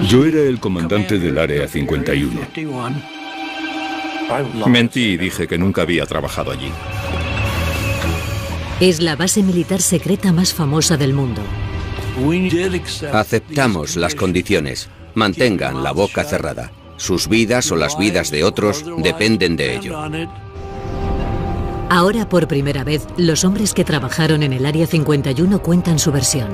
Yo era el comandante del Área 51. Mentí y dije que nunca había trabajado allí. Es la base militar secreta más famosa del mundo. Aceptamos las condiciones. Mantengan la boca cerrada. Sus vidas o las vidas de otros dependen de ello. Ahora, por primera vez, los hombres que trabajaron en el Área 51 cuentan su versión.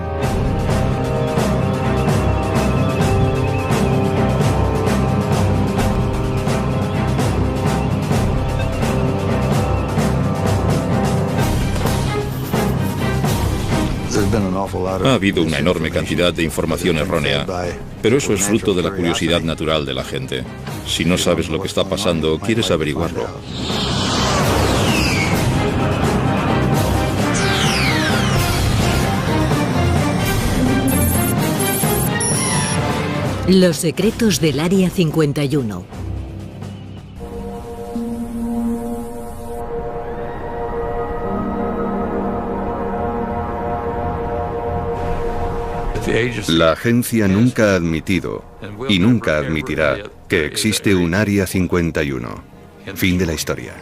Ha habido una enorme cantidad de información errónea, pero eso es fruto de la curiosidad natural de la gente. Si no sabes lo que está pasando, quieres averiguarlo. Los secretos del Área 51. La agencia nunca ha admitido y nunca admitirá que existe un Área 51. Fin de la historia.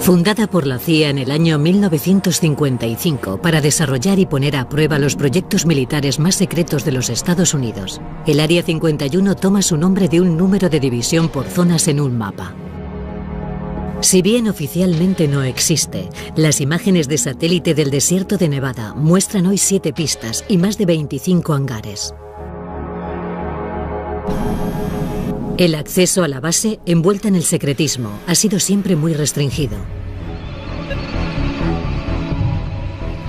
Fundada por la CIA en el año 1955 para desarrollar y poner a prueba los proyectos militares más secretos de los Estados Unidos, el Área 51 toma su nombre de un número de división por zonas en un mapa. Si bien oficialmente no existe, las imágenes de satélite del desierto de Nevada muestran hoy 7 pistas y más de 25 hangares. El acceso a la base, envuelta en el secretismo, ha sido siempre muy restringido.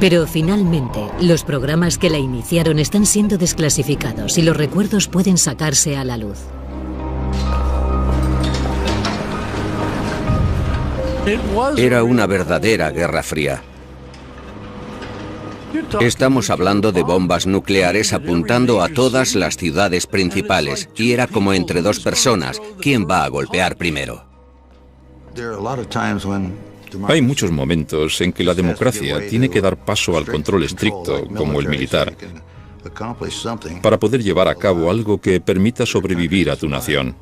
Pero finalmente, los programas que la iniciaron están siendo desclasificados y los recuerdos pueden sacarse a la luz. Era una verdadera guerra fría. Estamos hablando de bombas nucleares apuntando a todas las ciudades principales y era como entre dos personas, ¿quién va a golpear primero? Hay muchos momentos en que la democracia tiene que dar paso al control estricto, como el militar, para poder llevar a cabo algo que permita sobrevivir a tu nación.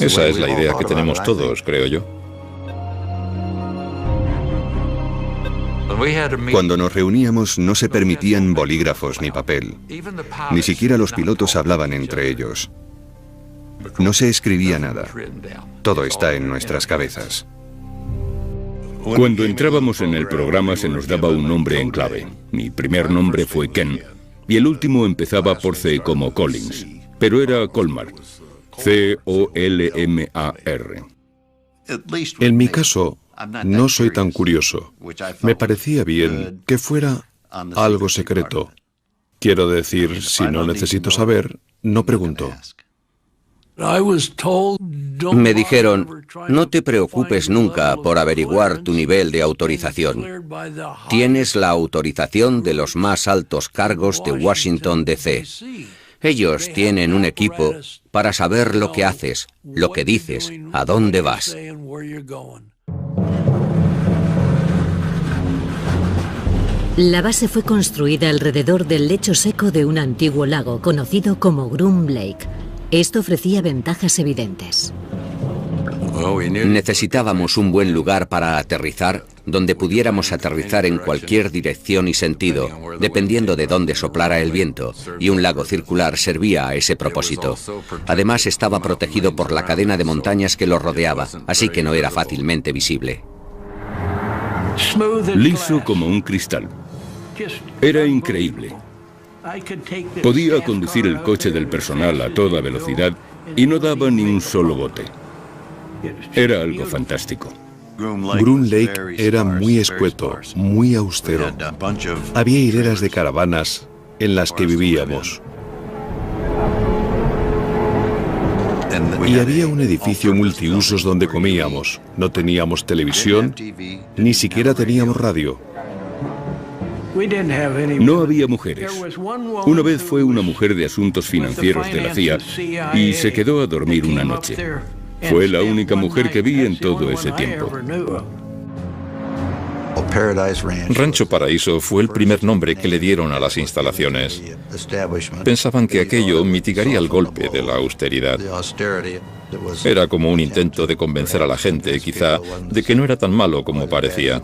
Esa es la idea que tenemos todos, creo yo. Cuando nos reuníamos no se permitían bolígrafos ni papel. Ni siquiera los pilotos hablaban entre ellos. No se escribía nada. Todo está en nuestras cabezas. Cuando entrábamos en el programa se nos daba un nombre en clave. Mi primer nombre fue Ken y el último empezaba por C como Collins, pero era Colmar. C-O-L-M-A-R. En mi caso, no soy tan curioso. Me parecía bien que fuera algo secreto. Quiero decir, si no necesito saber, no pregunto. Me dijeron, no te preocupes nunca por averiguar tu nivel de autorización. Tienes la autorización de los más altos cargos de Washington, D.C. Ellos tienen un equipo para saber lo que haces, lo que dices, a dónde vas. La base fue construida alrededor del lecho seco de un antiguo lago conocido como Groom Lake. Esto ofrecía ventajas evidentes. Necesitábamos un buen lugar para aterrizar, donde pudiéramos aterrizar en cualquier dirección y sentido, dependiendo de dónde soplara el viento, y un lago circular servía a ese propósito. Además, estaba protegido por la cadena de montañas que lo rodeaba, así que no era fácilmente visible. Liso como un cristal. Era increíble. Podía conducir el coche del personal a toda velocidad y no daba ni un solo bote. Era algo fantástico. Groom Lake era muy escueto, muy austero. Había hileras de caravanas en las que vivíamos. Y había un edificio multiusos donde comíamos. No teníamos televisión, ni siquiera teníamos radio. No había mujeres. Una vez fue una mujer de asuntos financieros de la CIA y se quedó a dormir una noche. Fue la única mujer que vi en todo ese tiempo. Rancho Paraíso fue el primer nombre que le dieron a las instalaciones. Pensaban que aquello mitigaría el golpe de la austeridad. Era como un intento de convencer a la gente, quizá, de que no era tan malo como parecía.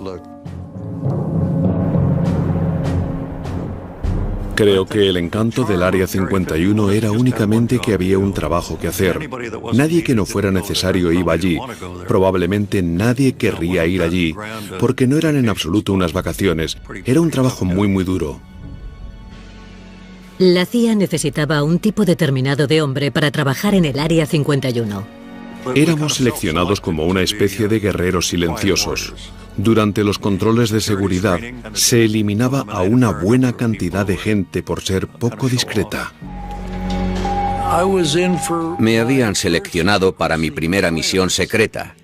Creo que el encanto del Área 51 era únicamente que había un trabajo que hacer. Nadie que no fuera necesario iba allí. Probablemente nadie querría ir allí, porque no eran en absoluto unas vacaciones. Era un trabajo muy duro. La CIA necesitaba un tipo determinado de hombre para trabajar en el Área 51. Éramos seleccionados como una especie de guerreros silenciosos. Durante los controles de seguridad, se eliminaba a una buena cantidad de gente por ser poco discreta. Me habían seleccionado para mi primera misión secreta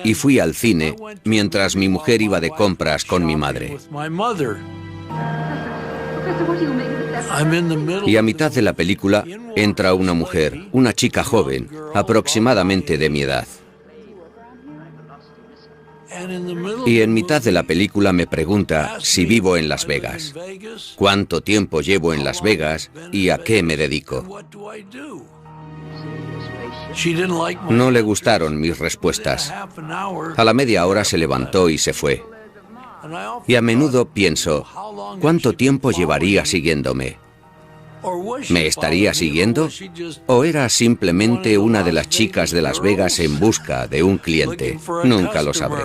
y fui al cine mientras mi mujer iba de compras con mi madre. Y a mitad de la película entra una mujer, una chica joven, aproximadamente de mi edad. Y en mitad de la película me pregunta si vivo en Las Vegas, cuánto tiempo llevo en Las Vegas y a qué me dedico. No le gustaron mis respuestas. A la media hora se levantó y se fue. Y a menudo pienso, ¿cuánto tiempo llevaría siguiéndome? ¿Me estaría siguiendo? ¿O era simplemente una de las chicas de Las Vegas en busca de un cliente? Nunca lo sabré.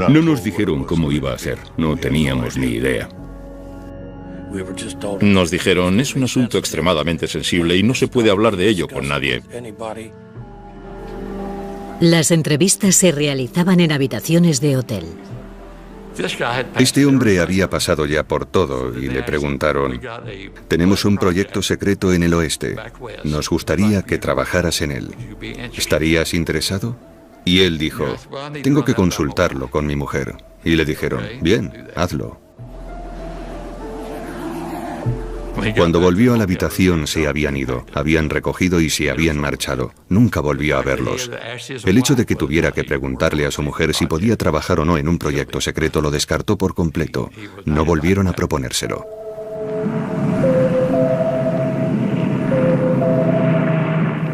No nos dijeron cómo iba a ser, no teníamos ni idea. Nos dijeron, es un asunto extremadamente sensible y no se puede hablar de ello con nadie. Las entrevistas se realizaban en habitaciones de hotel. Este hombre había pasado ya por todo y le preguntaron, tenemos un proyecto secreto en el oeste, nos gustaría que trabajaras en él. ¿Estarías interesado? Y él dijo, tengo que consultarlo con mi mujer. Y le dijeron, bien, hazlo. Cuando volvió a la habitación se habían ido, habían recogido y se habían marchado. Nunca volvió a verlos. El hecho de que tuviera que preguntarle a su mujer si podía trabajar o no en un proyecto secreto lo descartó por completo. No volvieron a proponérselo.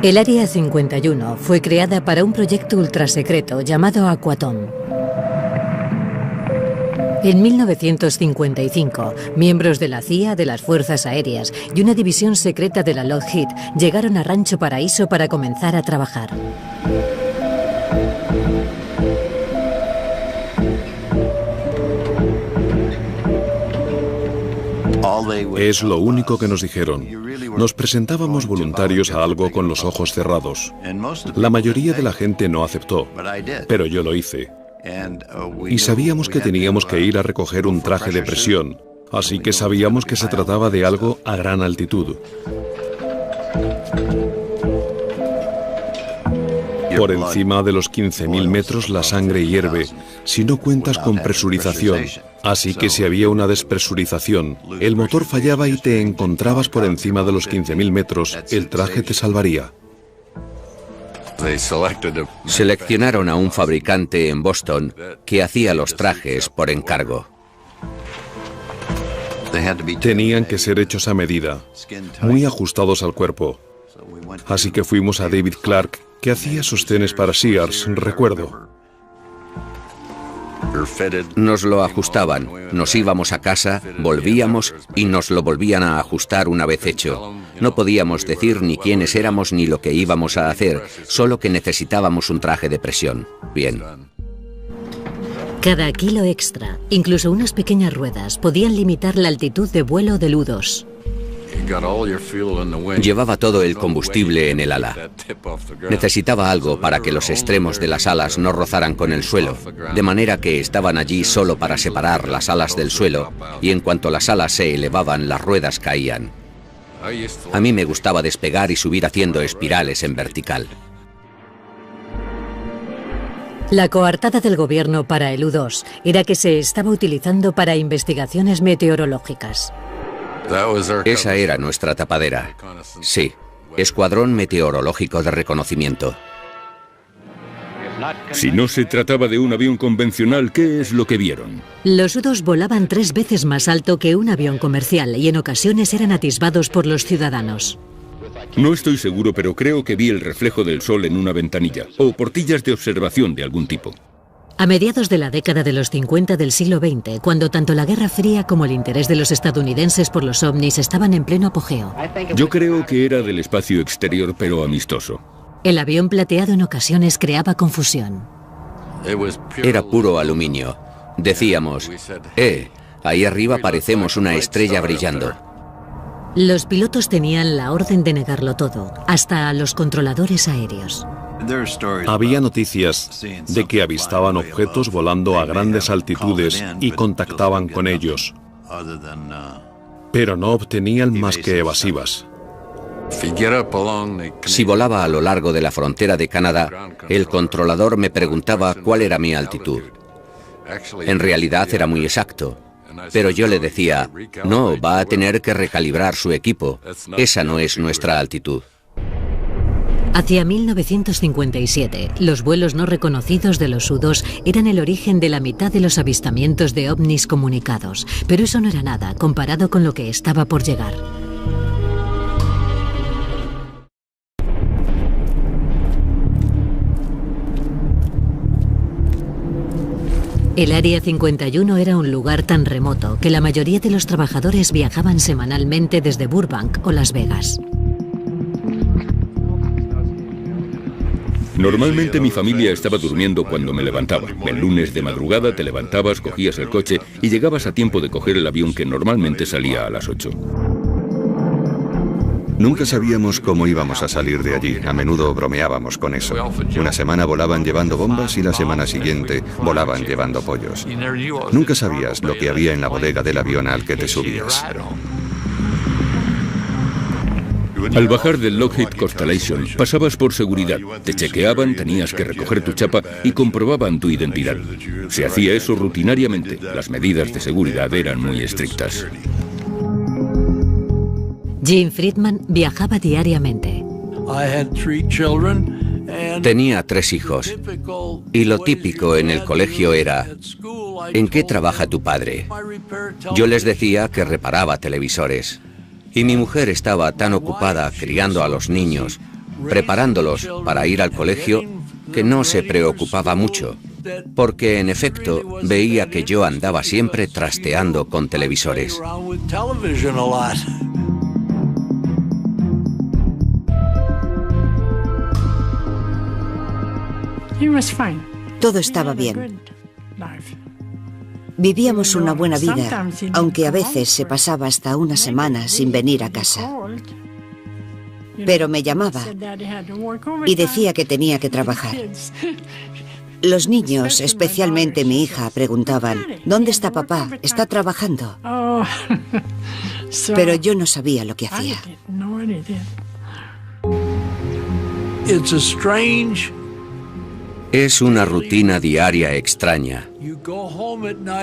El Área 51 fue creada para un proyecto ultrasecreto llamado Aquatom. En 1955, miembros de la CIA, de las Fuerzas Aéreas y una división secreta de la Lockheed llegaron a Rancho Paraíso para comenzar a trabajar. Es lo único que nos dijeron. Nos presentábamos voluntarios a algo con los ojos cerrados. La mayoría de la gente no aceptó, pero yo lo hice. Y sabíamos que teníamos que ir a recoger un traje de presión, así que sabíamos que se trataba de algo a gran altitud. Por encima de los 15.000 metros la sangre hierve, si no cuentas con presurización. Así que si había una despresurización, el motor fallaba y te encontrabas por encima de los 15.000 metros, el traje te salvaría. Seleccionaron a un fabricante en Boston que hacía los trajes por encargo. Tenían que ser hechos a medida, muy ajustados al cuerpo. Así que fuimos a David Clark, que hacía sostenes para Sears, recuerdo. Nos lo ajustaban, nos íbamos a casa, volvíamos y nos lo volvían a ajustar una vez hecho. No podíamos decir ni quiénes éramos ni lo que íbamos a hacer, solo que necesitábamos un traje de presión. Bien. Cada kilo extra, incluso unas pequeñas ruedas, podían limitar la altitud de vuelo del U-2. Llevaba todo el combustible en el ala. Necesitaba algo para que los extremos de las alas no rozaran con el suelo, de manera que estaban allí solo para separar las alas del suelo, y en cuanto las alas se elevaban, las ruedas caían. A mí me gustaba despegar y subir haciendo espirales en vertical. La coartada del gobierno para el U-2 era que se estaba utilizando para investigaciones meteorológicas. Esa era nuestra tapadera. Sí, Escuadrón Meteorológico de Reconocimiento. Si no se trataba de un avión convencional, ¿qué es lo que vieron? Los U-2 volaban 3 veces más alto que un avión comercial y en ocasiones eran atisbados por los ciudadanos. No estoy seguro, pero creo que vi el reflejo del sol en una ventanilla, o portillas de observación de algún tipo. A mediados de la década de los 50 del siglo XX, cuando tanto la Guerra Fría como el interés de los estadounidenses por los ovnis estaban en pleno apogeo. Yo creo que era del espacio exterior, pero amistoso. El avión plateado en ocasiones creaba confusión. Era puro aluminio. Decíamos, ahí arriba parecemos una estrella brillando. Los pilotos tenían la orden de negarlo todo, hasta a los controladores aéreos. Había noticias de que avistaban objetos volando a grandes altitudes y contactaban con ellos, pero no obtenían más que evasivas. Si volaba a lo largo de la frontera de Canadá, el controlador me preguntaba cuál era mi altitud. En realidad era muy exacto, pero yo le decía, no, va a tener que recalibrar su equipo. Esa no es nuestra altitud. Hacia 1957, los vuelos no reconocidos de los U-2 eran el origen de la mitad de los avistamientos de ovnis comunicados, pero eso no era nada comparado con lo que estaba por llegar. El Área 51 era un lugar tan remoto que la mayoría de los trabajadores viajaban semanalmente desde Burbank o Las Vegas. Normalmente mi familia estaba durmiendo cuando me levantaba. El lunes de madrugada te levantabas, cogías el coche y llegabas a tiempo de coger el avión que normalmente salía a las 8. Nunca sabíamos cómo íbamos a salir de allí. A menudo bromeábamos con eso. Una semana volaban llevando bombas y la semana siguiente volaban llevando pollos. Nunca sabías lo que había en la bodega del avión al que te subías. Al bajar del Lockheed Constellation, pasabas por seguridad, te chequeaban, tenías que recoger tu chapa y comprobaban tu identidad. Se hacía eso rutinariamente. Las medidas de seguridad eran muy estrictas. Jim Friedman viajaba diariamente. Tenía 3 hijos y lo típico en el colegio era, ¿en qué trabaja tu padre? Yo les decía que reparaba televisores. Y mi mujer estaba tan ocupada criando a los niños, preparándolos para ir al colegio, que no se preocupaba mucho, porque en efecto veía que yo andaba siempre trasteando con televisores. Todo estaba bien. Vivíamos una buena vida, aunque a veces se pasaba hasta una semana sin venir a casa. Pero me llamaba y decía que tenía que trabajar. Los niños, especialmente mi hija, preguntaban, ¿dónde está papá? ¿Está trabajando? Pero yo no sabía lo que hacía. Es una rutina diaria extraña.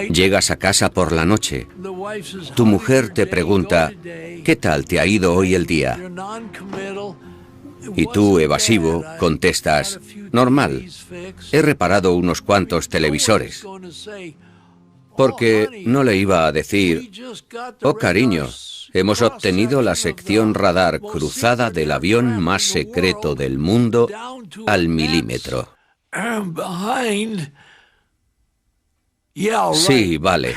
Llegas a casa por la noche. Tu mujer te pregunta, ¿qué tal te ha ido hoy el día? Y tú, evasivo, contestas, normal. He reparado unos cuantos televisores. Porque no le iba a decir, oh cariño, hemos obtenido la sección radar cruzada del avión más secreto del mundo al milímetro. Sí, vale.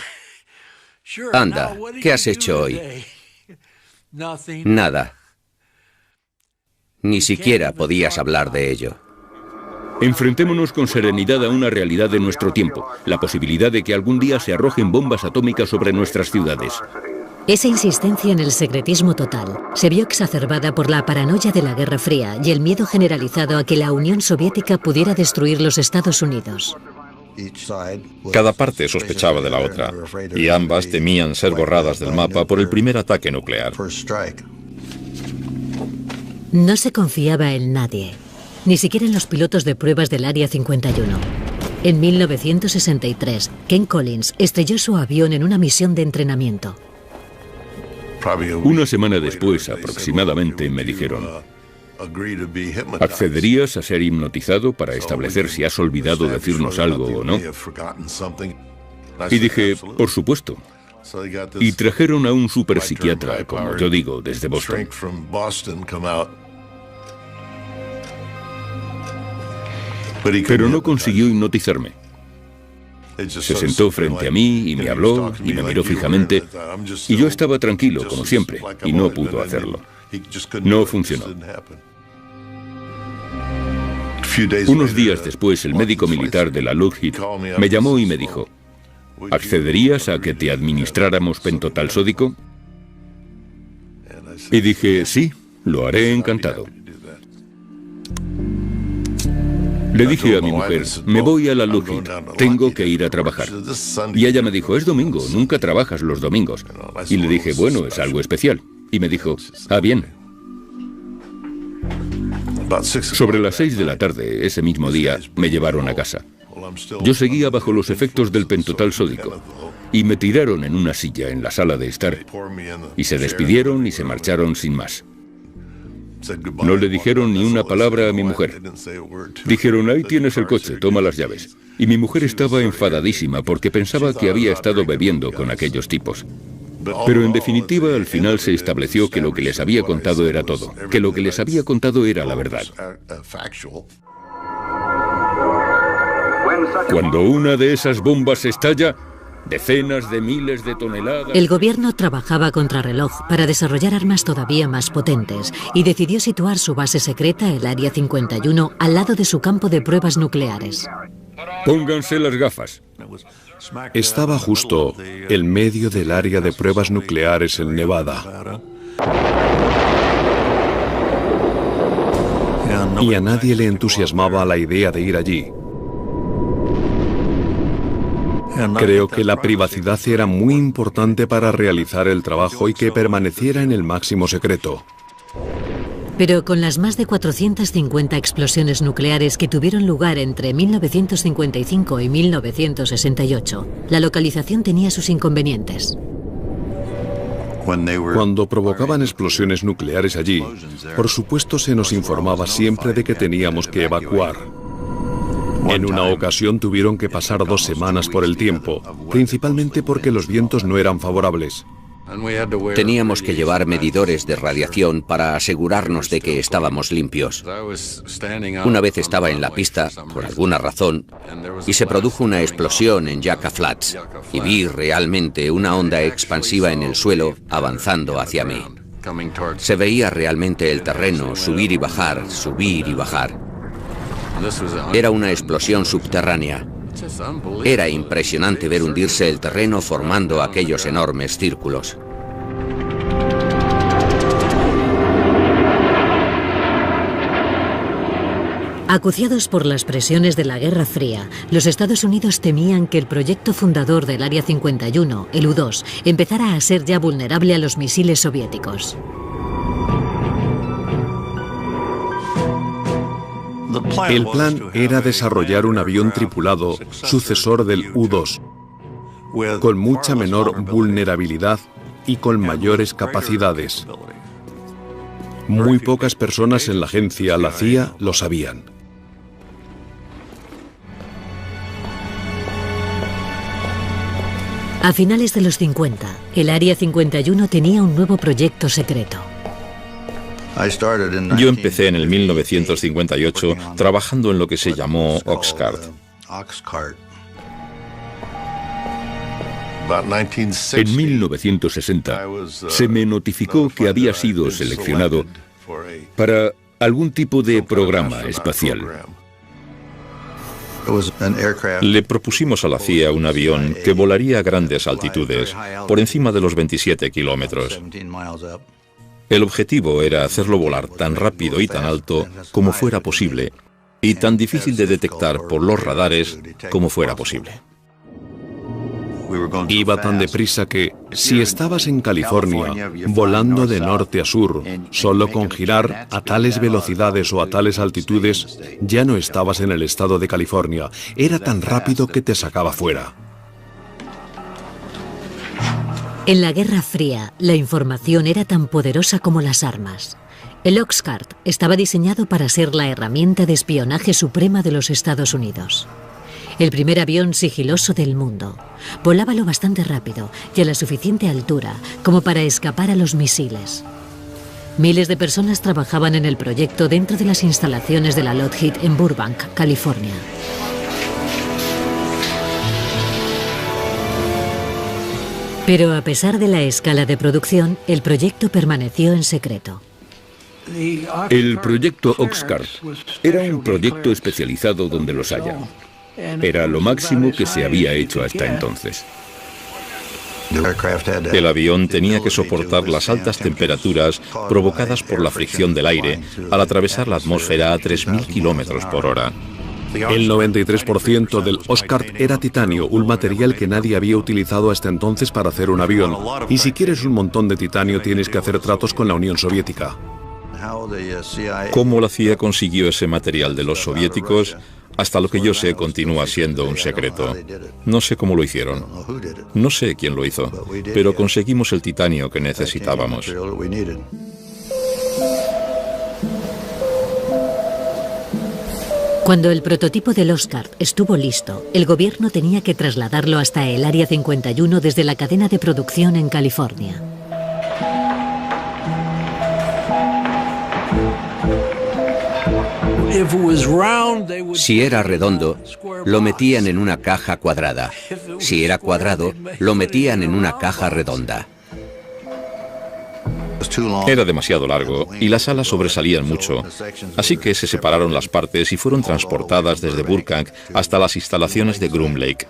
Anda, ¿qué has hecho hoy? Nada. Ni siquiera podías hablar de ello. Enfrentémonos con serenidad a una realidad de nuestro tiempo, la posibilidad de que algún día se arrojen bombas atómicas sobre nuestras ciudades. Esa insistencia en el secretismo total se vio exacerbada por la paranoia de la Guerra Fría y el miedo generalizado a que la Unión Soviética pudiera destruir los Estados Unidos. Cada parte sospechaba de la otra, y ambas temían ser borradas del mapa por el primer ataque nuclear. No se confiaba en nadie, ni siquiera en los pilotos de pruebas del Área 51. En 1963, Ken Collins estrelló su avión en una misión de entrenamiento. Una semana después, aproximadamente, me dijeron, ¿Accederías a ser hipnotizado para establecer si has olvidado decirnos algo o no? Y dije, por supuesto. Y trajeron a un superpsiquiatra, como yo digo, desde Boston. Pero no consiguió hipnotizarme. Se sentó frente a mí y me habló y me miró fijamente, y yo estaba tranquilo, como siempre, y no pudo hacerlo. No funcionó. Unos días después, el médico militar de la Lockheed me llamó y me dijo, ¿accederías a que te administráramos pentotal sódico? Y dije, sí, lo haré encantado. Le dije a mi mujer, me voy a la Lockheed, tengo que ir a trabajar. Y ella me dijo, es domingo, nunca trabajas los domingos. Y le dije, bueno, es algo especial. Y me dijo, bien. Sobre las 6 de la tarde, ese mismo día, me llevaron a casa. Yo seguía bajo los efectos del pentotal sódico y me tiraron en una silla en la sala de estar y se despidieron y se marcharon sin más. No le dijeron ni una palabra a mi mujer. Dijeron, ahí tienes el coche, toma las llaves. Y mi mujer estaba enfadadísima porque pensaba que había estado bebiendo con aquellos tipos. Pero en definitiva, al final se estableció que lo que les había contado era todo, que lo que les había contado era la verdad. Cuando una de esas bombas estalla, decenas de miles de toneladas... El gobierno trabajaba contrarreloj para desarrollar armas todavía más potentes y decidió situar su base secreta, el Área 51, al lado de su campo de pruebas nucleares. Pónganse las gafas. Estaba justo en medio del área de pruebas nucleares en Nevada. Y a nadie le entusiasmaba la idea de ir allí. Creo que la privacidad era muy importante para realizar el trabajo y que permaneciera en el máximo secreto. Pero con las más de 450 explosiones nucleares que tuvieron lugar entre 1955 y 1968, la localización tenía sus inconvenientes. Cuando provocaban explosiones nucleares allí, por supuesto se nos informaba siempre de que teníamos que evacuar. En una ocasión tuvieron que pasar 2 semanas por el tiempo, principalmente porque los vientos no eran favorables. Teníamos que llevar medidores de radiación para asegurarnos de que estábamos limpios. Una vez estaba en la pista, por alguna razón, y se produjo una explosión en Yucca Flats, y vi realmente una onda expansiva en el suelo avanzando hacia mí. Se veía realmente el terreno subir y bajar, subir y bajar. Era una explosión subterránea. Era impresionante ver hundirse el terreno formando aquellos enormes círculos. Acuciados por las presiones de la Guerra Fría, los Estados Unidos temían que el proyecto fundador del Área 51, el U-2, empezara a ser ya vulnerable a los misiles soviéticos. El plan era desarrollar un avión tripulado, sucesor del U-2, con mucha menor vulnerabilidad y con mayores capacidades. Muy pocas personas en la agencia, la CIA, lo sabían. A finales de los 50, el Área 51 tenía un nuevo proyecto secreto. Yo empecé en el 1958 trabajando en lo que se llamó Oxcart. En 1960 se me notificó que había sido seleccionado para algún tipo de programa espacial. Le propusimos a la CIA un avión que volaría a grandes altitudes, por encima de los 27 kilómetros. El objetivo era hacerlo volar tan rápido y tan alto como fuera posible, y tan difícil de detectar por los radares como fuera posible. Iba tan deprisa que, si estabas en California, volando de norte a sur, solo con girar a tales velocidades o a tales altitudes, ya no estabas en el estado de California. Era tan rápido que te sacaba fuera. En la Guerra Fría, la información era tan poderosa como las armas. El Oxcart estaba diseñado para ser la herramienta de espionaje suprema de los Estados Unidos. El primer avión sigiloso del mundo. Volaba lo bastante rápido y a la suficiente altura como para escapar a los misiles. Miles de personas trabajaban en el proyecto dentro de las instalaciones de la Lockheed en Burbank, California. Pero a pesar de la escala de producción, el proyecto permaneció en secreto. El proyecto Oxcart era un proyecto especializado donde los haya. Era lo máximo que se había hecho hasta entonces. El avión tenía que soportar las altas temperaturas provocadas por la fricción del aire al atravesar la atmósfera a 3.000 kilómetros por hora. El 93% del Oxcart era titanio, un material que nadie había utilizado hasta entonces para hacer un avión. Y si quieres un montón de titanio, tienes que hacer tratos con la Unión Soviética. ¿Cómo la CIA consiguió ese material de los soviéticos? Hasta lo que yo sé, continúa siendo un secreto. No sé cómo lo hicieron. No sé quién lo hizo, pero conseguimos el titanio que necesitábamos. Cuando el prototipo del Oxcart estuvo listo, el gobierno tenía que trasladarlo hasta el Área 51 desde la cadena de producción en California. Si era redondo, lo metían en una caja cuadrada. Si era cuadrado, lo metían en una caja redonda. Era demasiado largo y las alas sobresalían mucho, así que se separaron las partes y fueron transportadas desde Burbank hasta las instalaciones de Groom Lake.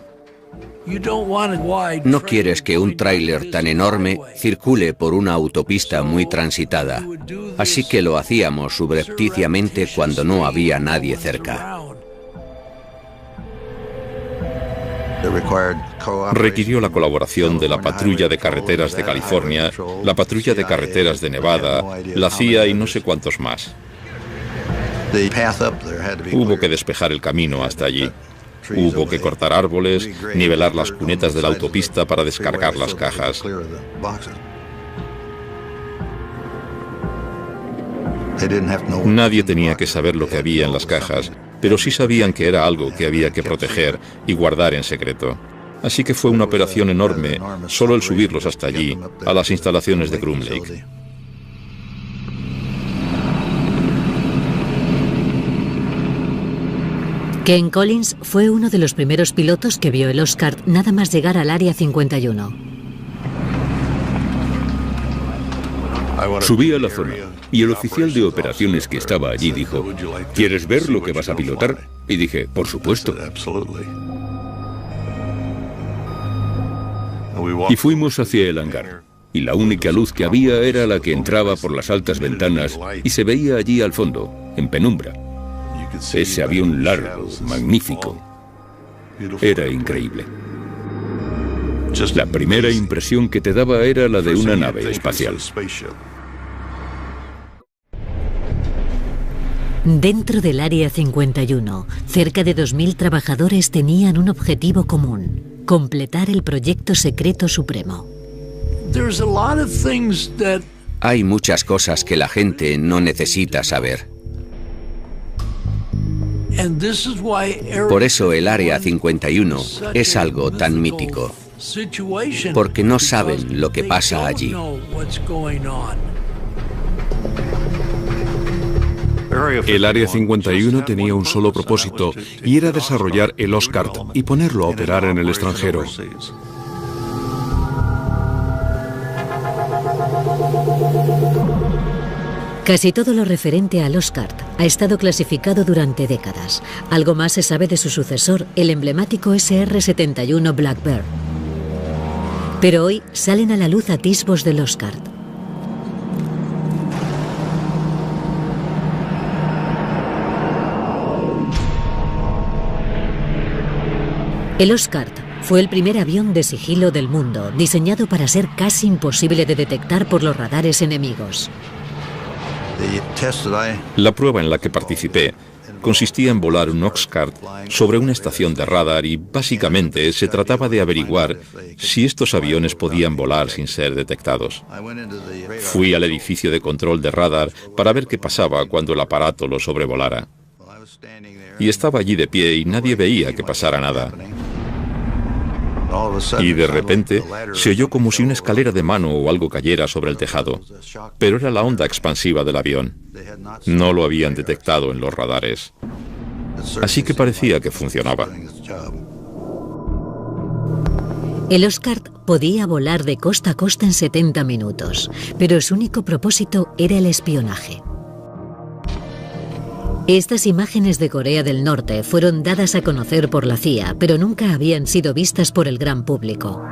No quieres que un tráiler tan enorme circule por una autopista muy transitada, así que lo hacíamos subrepticiamente cuando no había nadie cerca. Requirió la colaboración de la Patrulla de Carreteras de California, la Patrulla de Carreteras de Nevada, la CIA y no sé cuántos más. Hubo que despejar el camino hasta allí. Hubo que cortar árboles, nivelar las cunetas de la autopista para descargar las cajas. Nadie tenía que saber lo que había en las cajas, pero sí sabían que era algo que había que proteger y guardar en secreto. Así que fue una operación enorme, solo el subirlos hasta allí, a las instalaciones de Groom Lake. Ken Collins fue uno de los primeros pilotos que vio el Oxcart nada más llegar al Área 51. Subí a la zona y el oficial de operaciones que estaba allí dijo: ¿quieres ver lo que vas a pilotar? Y dije: por supuesto. Y fuimos hacia el hangar. Y la única luz que había era la que entraba por las altas ventanas y se veía allí al fondo, en penumbra. Ese avión largo, magnífico. Era increíble. La primera impresión que te daba era la de una nave espacial. Dentro del Área 51, cerca de 2.000 trabajadores tenían un objetivo común: completar el proyecto secreto supremo. Hay muchas cosas que la gente no necesita saber. Por eso el Área 51 es algo tan mítico, porque no saben lo que pasa allí. El Área 51 tenía un solo propósito, y era desarrollar el Oxcart y ponerlo a operar en el extranjero. Casi todo lo referente al Oxcart ha estado clasificado durante décadas. Algo más se sabe de su sucesor, el emblemático SR-71 Blackbird. Pero hoy salen a la luz atisbos del Oxcart. El Oxcart fue el primer avión de sigilo del mundo, diseñado para ser casi imposible de detectar por los radares enemigos. La prueba en la que participé consistía en volar un Oxcart sobre una estación de radar y básicamente se trataba de averiguar si estos aviones podían volar sin ser detectados. Fui al edificio de control de radar para ver qué pasaba cuando el aparato lo sobrevolara. Y estaba allí de pie y nadie veía que pasara nada. Y de repente se oyó como si una escalera de mano o algo cayera sobre el tejado. Pero era la onda expansiva del avión. No lo habían detectado en los radares. Así que parecía que funcionaba. El Oxcart podía volar de costa a costa en 70 minutos, pero su único propósito era el espionaje. Estas imágenes de Corea del Norte fueron dadas a conocer por la CIA, pero nunca habían sido vistas por el gran público.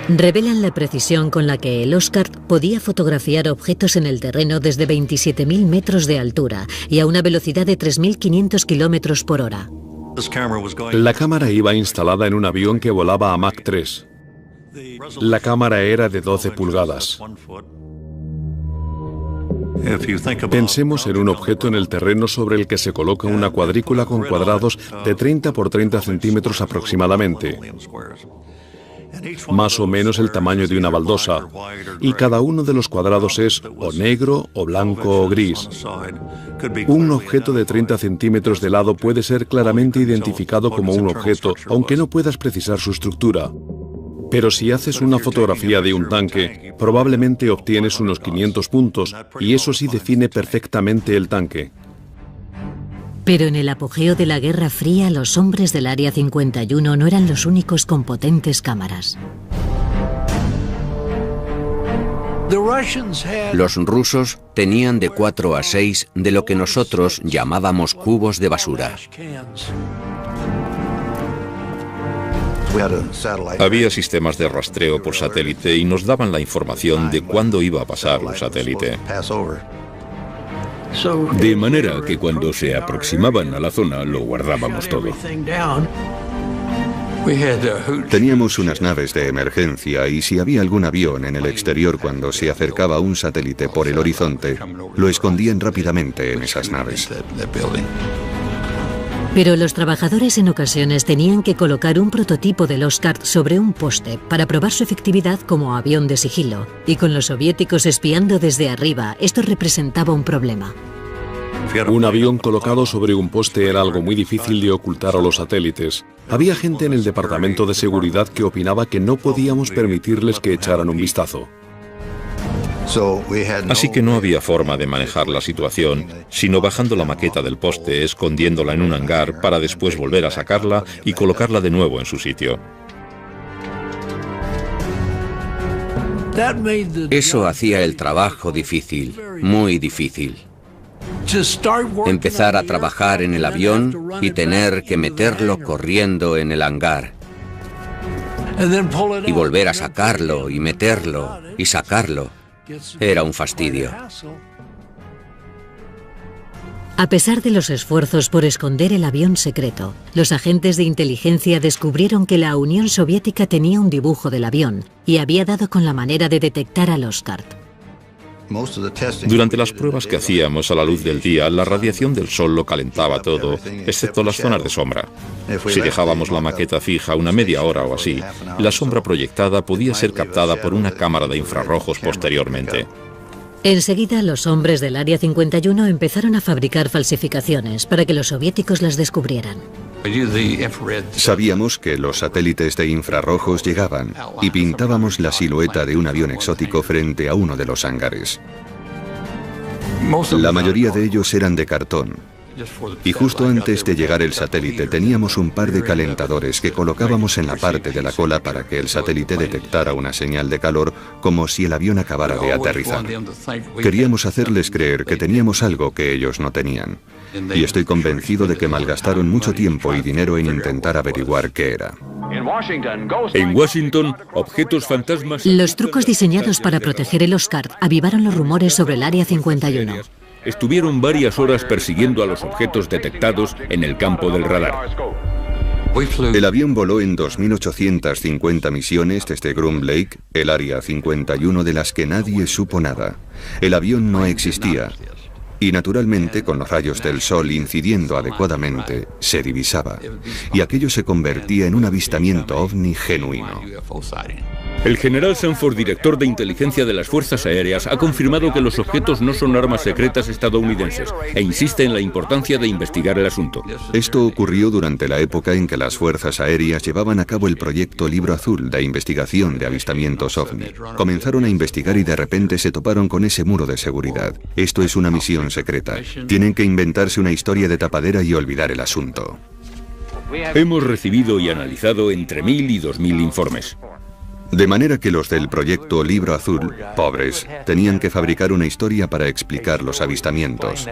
Revelan la precisión con la que el Oxcart podía fotografiar objetos en el terreno desde 27.000 metros de altura y a una velocidad de 3.500 kilómetros por hora. La cámara iba instalada en un avión que volaba a Mach 3. La cámara era de 12 pulgadas. Pensemos en un objeto en el terreno sobre el que se coloca una cuadrícula con cuadrados de 30 por 30 centímetros aproximadamente, más o menos el tamaño de una baldosa, y cada uno de los cuadrados es o negro, o blanco, o gris. Un objeto de 30 centímetros de lado puede ser claramente identificado como un objeto, aunque no puedas precisar su estructura. Pero si haces una fotografía de un tanque, probablemente obtienes unos 500 puntos, y eso sí define perfectamente el tanque. Pero en el apogeo de la Guerra Fría, los hombres del Área 51 no eran los únicos con potentes cámaras. Los rusos tenían de 4 a 6 de lo que nosotros llamábamos cubos de basura. Había sistemas de rastreo por satélite y nos daban la información de cuándo iba a pasar un satélite. De manera que cuando se aproximaban a la zona lo guardábamos todo. Teníamos unas naves de emergencia y si había algún avión en el exterior cuando se acercaba un satélite por el horizonte, lo escondían rápidamente en esas naves. Pero los trabajadores en ocasiones tenían que colocar un prototipo del Oxcart sobre un poste para probar su efectividad como avión de sigilo. Y con los soviéticos espiando desde arriba, esto representaba un problema. Un avión colocado sobre un poste era algo muy difícil de ocultar a los satélites. Había gente en el departamento de seguridad que opinaba que no podíamos permitirles que echaran un vistazo. Así que no había forma de manejar la situación, sino bajando la maqueta del poste, escondiéndola en un hangar para después volver a sacarla y colocarla de nuevo en su sitio. Eso hacía el trabajo difícil, muy difícil. Empezar a trabajar en el avión y tener que meterlo corriendo en el hangar. Y volver a sacarlo y meterlo y sacarlo. Era un fastidio. A pesar de los esfuerzos por esconder el avión secreto, los agentes de inteligencia descubrieron que la Unión Soviética tenía un dibujo del avión y había dado con la manera de detectar al Oxcart. Durante las pruebas que hacíamos a la luz del día, la radiación del sol lo calentaba todo, excepto las zonas de sombra. Si dejábamos la maqueta fija una media hora o así, la sombra proyectada podía ser captada por una cámara de infrarrojos posteriormente. Enseguida, los hombres del Área 51 empezaron a fabricar falsificaciones para que los soviéticos las descubrieran. Sabíamos que los satélites de infrarrojos llegaban y pintábamos la silueta de un avión exótico frente a uno de los hangares. La mayoría de ellos eran de cartón. Y justo antes de llegar el satélite teníamos un par de calentadores que colocábamos en la parte de la cola para que el satélite detectara una señal de calor como si el avión acabara de aterrizar. Queríamos hacerles creer que teníamos algo que ellos no tenían. Y estoy convencido de que malgastaron mucho tiempo y dinero en intentar averiguar qué era. En Washington, objetos fantasmas... Los trucos diseñados para proteger el Oxcart avivaron los rumores sobre el Área 51. Estuvieron varias horas persiguiendo a los objetos detectados en el campo del radar. El avión voló en 2.850 misiones desde Groom Lake, el Área 51 de las que nadie supo nada. El avión no existía. Y naturalmente, con los rayos del sol incidiendo adecuadamente, se divisaba, y aquello se convertía en un avistamiento ovni genuino. El general Sanford, director de inteligencia de las Fuerzas Aéreas, ha confirmado que los objetos no son armas secretas estadounidenses e insiste en la importancia de investigar el asunto. Esto ocurrió durante la época en que las Fuerzas Aéreas llevaban a cabo el proyecto Libro Azul de investigación de avistamientos ovni. Comenzaron a investigar y de repente se toparon con ese muro de seguridad. Esto es una misión secreta. Tienen que inventarse una historia de tapadera y olvidar el asunto. Hemos recibido y analizado entre 1000 y 2000 informes. De manera que los del proyecto Libro Azul, pobres, tenían que fabricar una historia para explicar los avistamientos.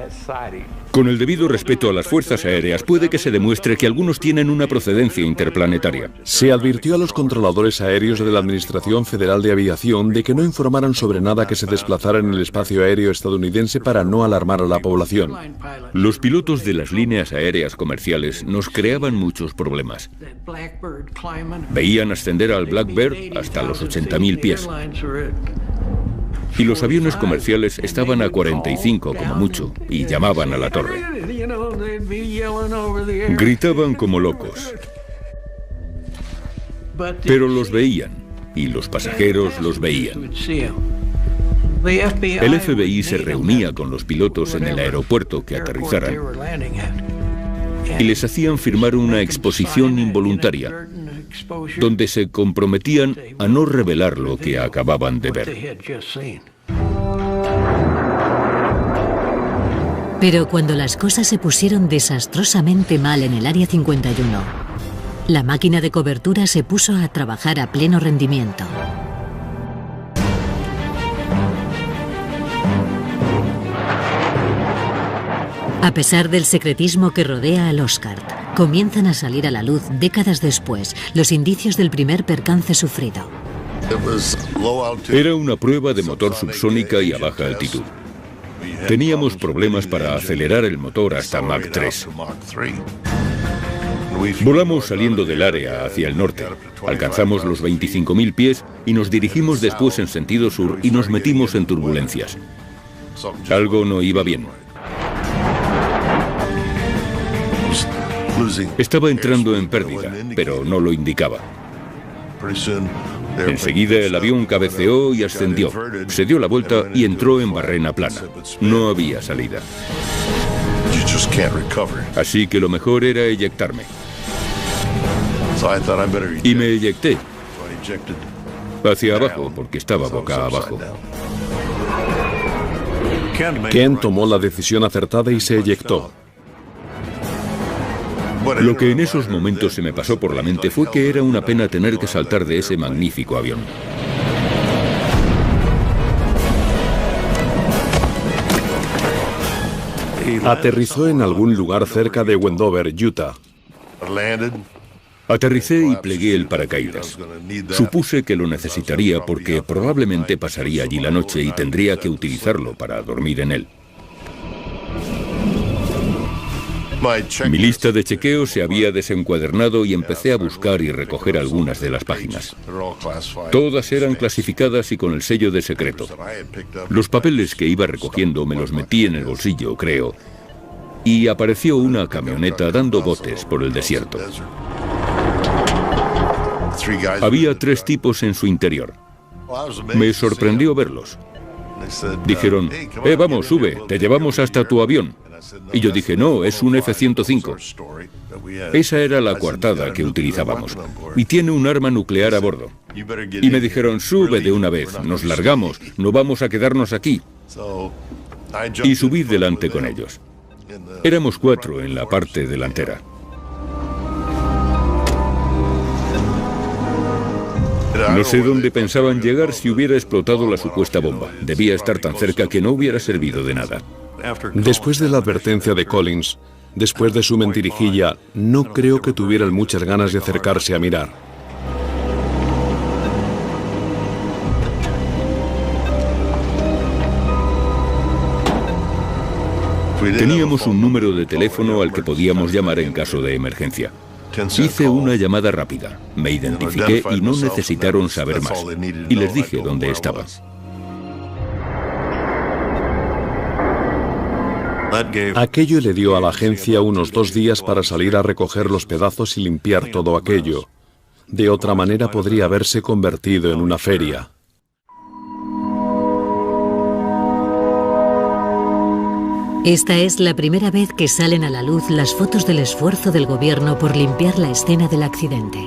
Con el debido respeto a las Fuerzas Aéreas, puede que se demuestre que algunos tienen una procedencia interplanetaria. Se advirtió a los controladores aéreos de la Administración Federal de Aviación de que no informaran sobre nada que se desplazara en el espacio aéreo estadounidense para no alarmar a la población. Los pilotos de las líneas aéreas comerciales nos creaban muchos problemas. Veían ascender al Blackbird hasta los 80.000 pies. Y los aviones comerciales estaban a 45 como mucho y llamaban a la torre. Gritaban como locos. Pero los veían y los pasajeros los veían. El FBI se reunía con los pilotos en el aeropuerto que aterrizaran y les hacían firmar una exposición involuntaria donde se comprometían a no revelar lo que acababan de ver. Pero cuando las cosas se pusieron desastrosamente mal en el Área 51, la máquina de cobertura se puso a trabajar a pleno rendimiento. A pesar del secretismo que rodea al Oscar, comienzan a salir a la luz décadas después los indicios del primer percance sufrido. Era una prueba de motor subsónica y a baja altitud. Teníamos problemas para acelerar el motor hasta Mach 3. Volamos saliendo del área hacia el norte. Alcanzamos los 25.000 pies y nos dirigimos después en sentido sur y nos metimos en turbulencias. Algo no iba bien. Estaba entrando en pérdida, pero no lo indicaba. Enseguida el avión cabeceó y ascendió. Se dio la vuelta y entró en barrena plana. No había salida. Así que lo mejor era eyectarme. Y me eyecté. Hacia abajo, porque estaba boca abajo. Ken tomó la decisión acertada y se eyectó. Lo que en esos momentos se me pasó por la mente fue que era una pena tener que saltar de ese magnífico avión. Aterrizó en algún lugar cerca de Wendover, Utah. Aterricé y plegué el paracaídas. Supuse que lo necesitaría porque probablemente pasaría allí la noche y tendría que utilizarlo para dormir en él. Mi lista de chequeo se había desencuadernado y empecé a buscar y recoger algunas de las páginas. Todas eran clasificadas y con el sello de secreto. Los papeles que iba recogiendo me los metí en el bolsillo, creo, y apareció una camioneta dando botes por el desierto. Había 3 tipos en su interior. Me sorprendió verlos. Dijeron, vamos, sube, te llevamos hasta tu avión. Y yo dije, no, es un F-105. Esa era la coartada que utilizábamos. Y tiene un arma nuclear a bordo. Y me dijeron, sube de una vez, nos largamos, no vamos a quedarnos aquí. Y subí delante con ellos. Éramos 4 en la parte delantera. No sé dónde pensaban llegar si hubiera explotado la supuesta bomba. Debía estar tan cerca que no hubiera servido de nada. Después de la advertencia de Collins, después de su mentirijilla, no creo que tuvieran muchas ganas de acercarse a mirar. Teníamos un número de teléfono al que podíamos llamar en caso de emergencia. Hice una llamada rápida, me identifiqué y no necesitaron saber más. Y les dije dónde estaba. Aquello le dio a la agencia unos 2 días para salir a recoger los pedazos y limpiar todo aquello. De otra manera podría haberse convertido en una feria. Esta es la primera vez que salen a la luz las fotos del esfuerzo del gobierno por limpiar la escena del accidente.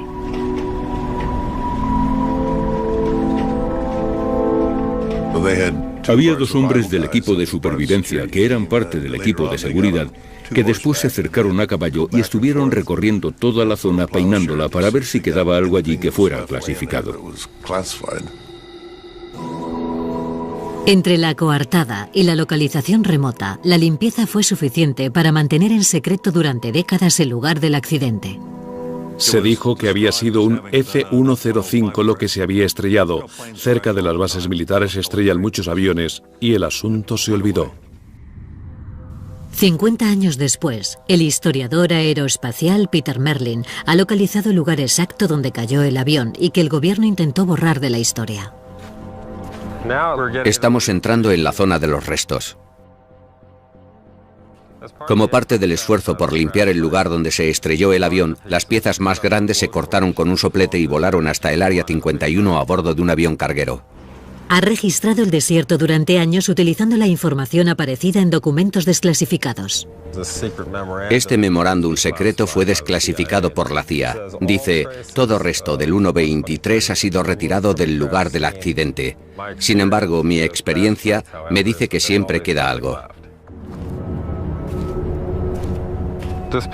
Había 2 hombres del equipo de supervivencia que eran parte del equipo de seguridad que después se acercaron a caballo y estuvieron recorriendo toda la zona peinándola para ver si quedaba algo allí que fuera clasificado. Entre la coartada y la localización remota, la limpieza fue suficiente para mantener en secreto durante décadas el lugar del accidente. Se dijo que había sido un F-105 lo que se había estrellado. Cerca de las bases militares se estrellan muchos aviones y el asunto se olvidó. 50 años después, el historiador aeroespacial Peter Merlin ha localizado el lugar exacto donde cayó el avión y que el gobierno intentó borrar de la historia. Estamos entrando en la zona de los restos. Como parte del esfuerzo por limpiar el lugar donde se estrelló el avión, las piezas más grandes se cortaron con un soplete y volaron hasta el Área 51 a bordo de un avión carguero. Ha registrado el desierto durante años utilizando la información aparecida en documentos desclasificados. Este memorándum secreto fue desclasificado por la CIA. Dice, todo resto del 1-23 ha sido retirado del lugar del accidente. Sin embargo, mi experiencia me dice que siempre queda algo.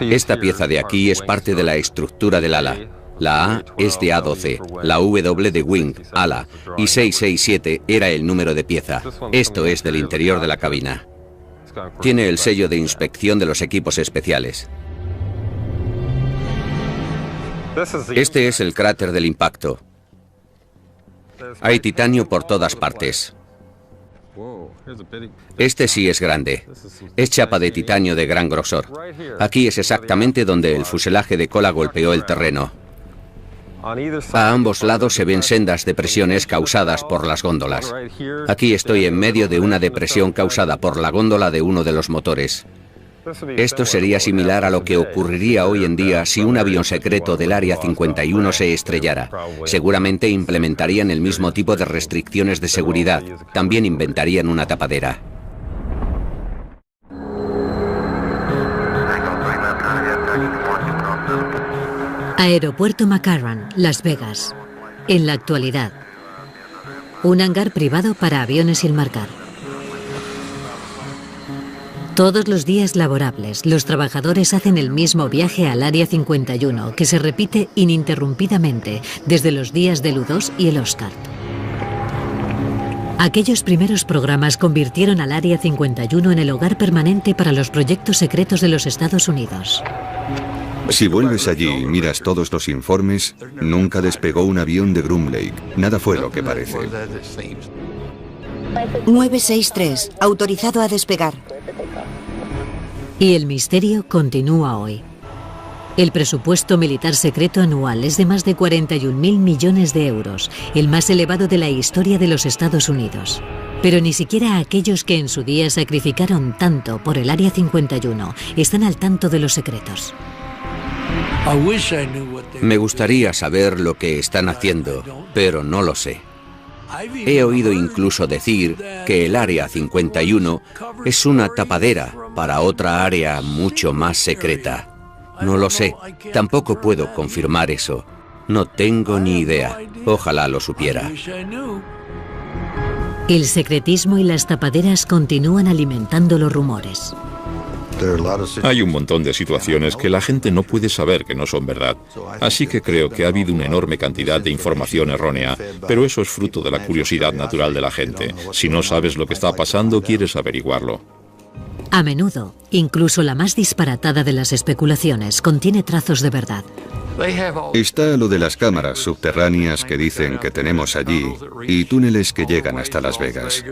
Esta pieza de aquí es parte de la estructura del ala. La A es de A12, la W de wing, ala, y 667 era el número de pieza. Esto es del interior de la cabina. Tiene el sello de inspección de los equipos especiales. Este es el cráter del impacto. Hay titanio por todas partes. Este sí es grande. Es chapa de titanio de gran grosor. Aquí es exactamente donde el fuselaje de cola golpeó el terreno. A ambos lados se ven sendas depresiones causadas por las góndolas. Aquí estoy en medio de una depresión causada por la góndola de uno de los motores. Esto sería similar a lo que ocurriría hoy en día si un avión secreto del Área 51 se estrellara. Seguramente implementarían el mismo tipo de restricciones de seguridad. También inventarían una tapadera. Aeropuerto McCarran, Las Vegas. En la actualidad, un hangar privado para aviones sin marcar. Todos los días laborables, los trabajadores hacen el mismo viaje al Área 51, que se repite ininterrumpidamente desde los días del U-2 y el Oscar. Aquellos primeros programas convirtieron al Área 51 en el hogar permanente para los proyectos secretos de los Estados Unidos. Si vuelves allí y miras todos los informes, nunca despegó un avión de Groom Lake. Nada fue lo que parece. 963, autorizado a despegar. Y el misterio continúa hoy. El presupuesto militar secreto anual es de más de 41.000 millones de euros, el más elevado de la historia de los Estados Unidos. Pero ni siquiera aquellos que en su día sacrificaron tanto por el Área 51 están al tanto de los secretos. Me gustaría saber lo que están haciendo, pero no lo sé. He oído incluso decir que el Área 51 es una tapadera para otra área mucho más secreta. No lo sé, tampoco puedo confirmar eso. No tengo ni idea. Ojalá lo supiera. El secretismo y las tapaderas continúan alimentando los rumores. Hay un montón de situaciones que la gente no puede saber que no son verdad. Así que creo que ha habido una enorme cantidad de información errónea, pero eso es fruto de la curiosidad natural de la gente. Si no sabes lo que está pasando, quieres averiguarlo. A menudo, incluso la más disparatada de las especulaciones contiene trazos de verdad. Está lo de las cámaras subterráneas que dicen que tenemos allí y túneles que llegan hasta Las Vegas.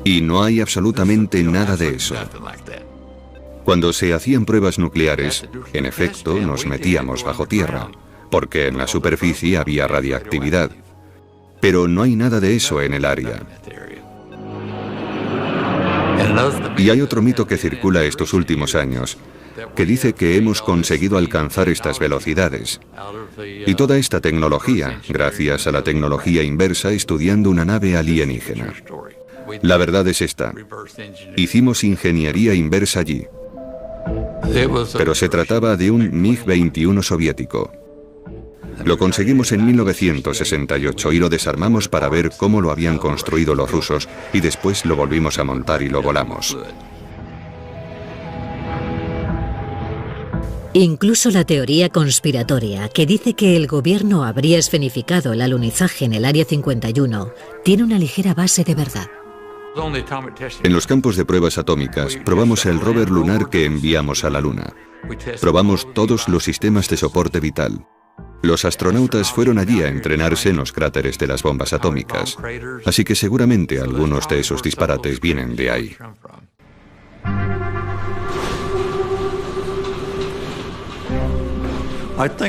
Y no hay absolutamente nada de eso. Cuando se hacían pruebas nucleares, en efecto, nos metíamos bajo tierra, porque en la superficie había radiactividad. Pero no hay nada de eso en el área. Y hay otro mito que circula estos últimos años, que dice que hemos conseguido alcanzar estas velocidades. Y toda esta tecnología, gracias a la tecnología inversa estudiando una nave alienígena. La verdad es esta. Hicimos ingeniería inversa allí. Pero se trataba de un MiG-21 soviético. Lo conseguimos en 1968 y lo desarmamos para ver cómo lo habían construido los rusos y después lo volvimos a montar y lo volamos. Incluso la teoría conspiratoria, que dice que el gobierno habría escenificado el alunizaje en el Área 51, tiene una ligera base de verdad. En los campos de pruebas atómicas, probamos el rover lunar que enviamos a la Luna. Probamos todos los sistemas de soporte vital. Los astronautas fueron allí a entrenarse en los cráteres de las bombas atómicas, así que seguramente algunos de esos disparates vienen de ahí.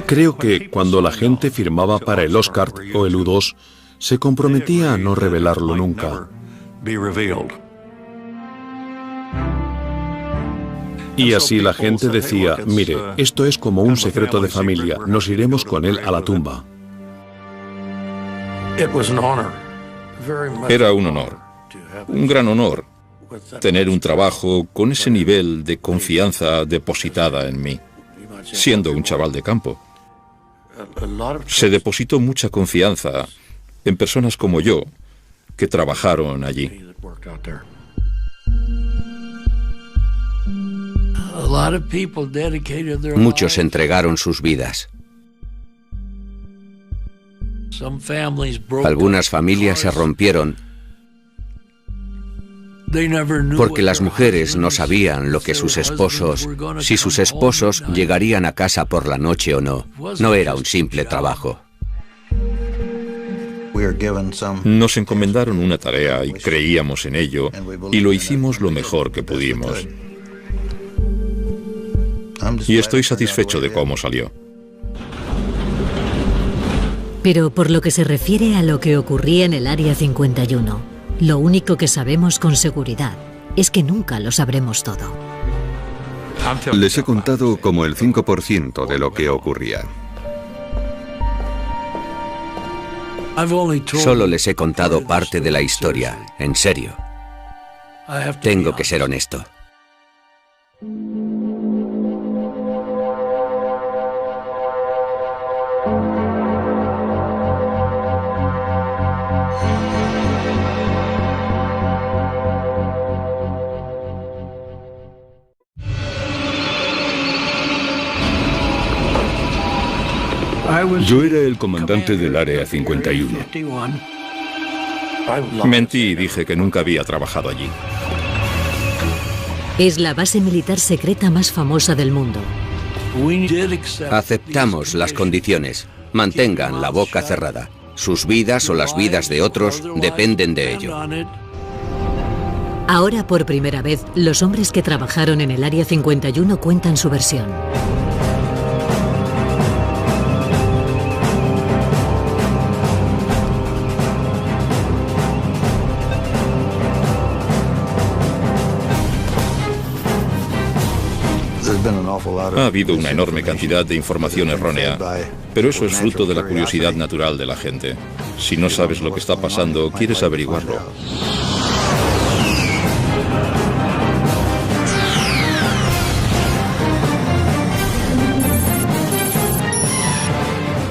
Creo que cuando la gente firmaba para el Oscar o el U-2, se comprometía a no revelarlo nunca. Y así la gente decía, mire, esto es como un secreto de familia, nos iremos con él a la tumba. Era un honor, un gran honor, tener un trabajo con ese nivel de confianza depositada en mí, siendo un chaval de campo. Se depositó mucha confianza en personas como yo, que trabajaron allí. Muchos entregaron sus vidas. Algunas familias se rompieron porque las mujeres no sabían lo que sus esposos, si sus esposos llegarían a casa por la noche o no. No era un simple trabajo. Nos encomendaron una tarea y creíamos en ello y lo hicimos lo mejor que pudimos. Y estoy satisfecho de cómo salió. Pero por lo que se refiere a lo que ocurría en el Área 51, lo único que sabemos con seguridad es que nunca lo sabremos todo. Les he contado como el 5% de lo que ocurría. Solo les he contado parte de la historia, en serio. Tengo que ser honesto. Yo era el comandante del Área 51. Mentí y dije que nunca había trabajado allí. Es la base militar secreta más famosa del mundo. Aceptamos las condiciones. Mantengan la boca cerrada. Sus vidas o las vidas de otros dependen de ello. Ahora, por primera vez, los hombres que trabajaron en el Área 51 cuentan su versión. Ha habido una enorme cantidad de información errónea, pero eso es fruto de la curiosidad natural de la gente. Si no sabes lo que está pasando, quieres averiguarlo.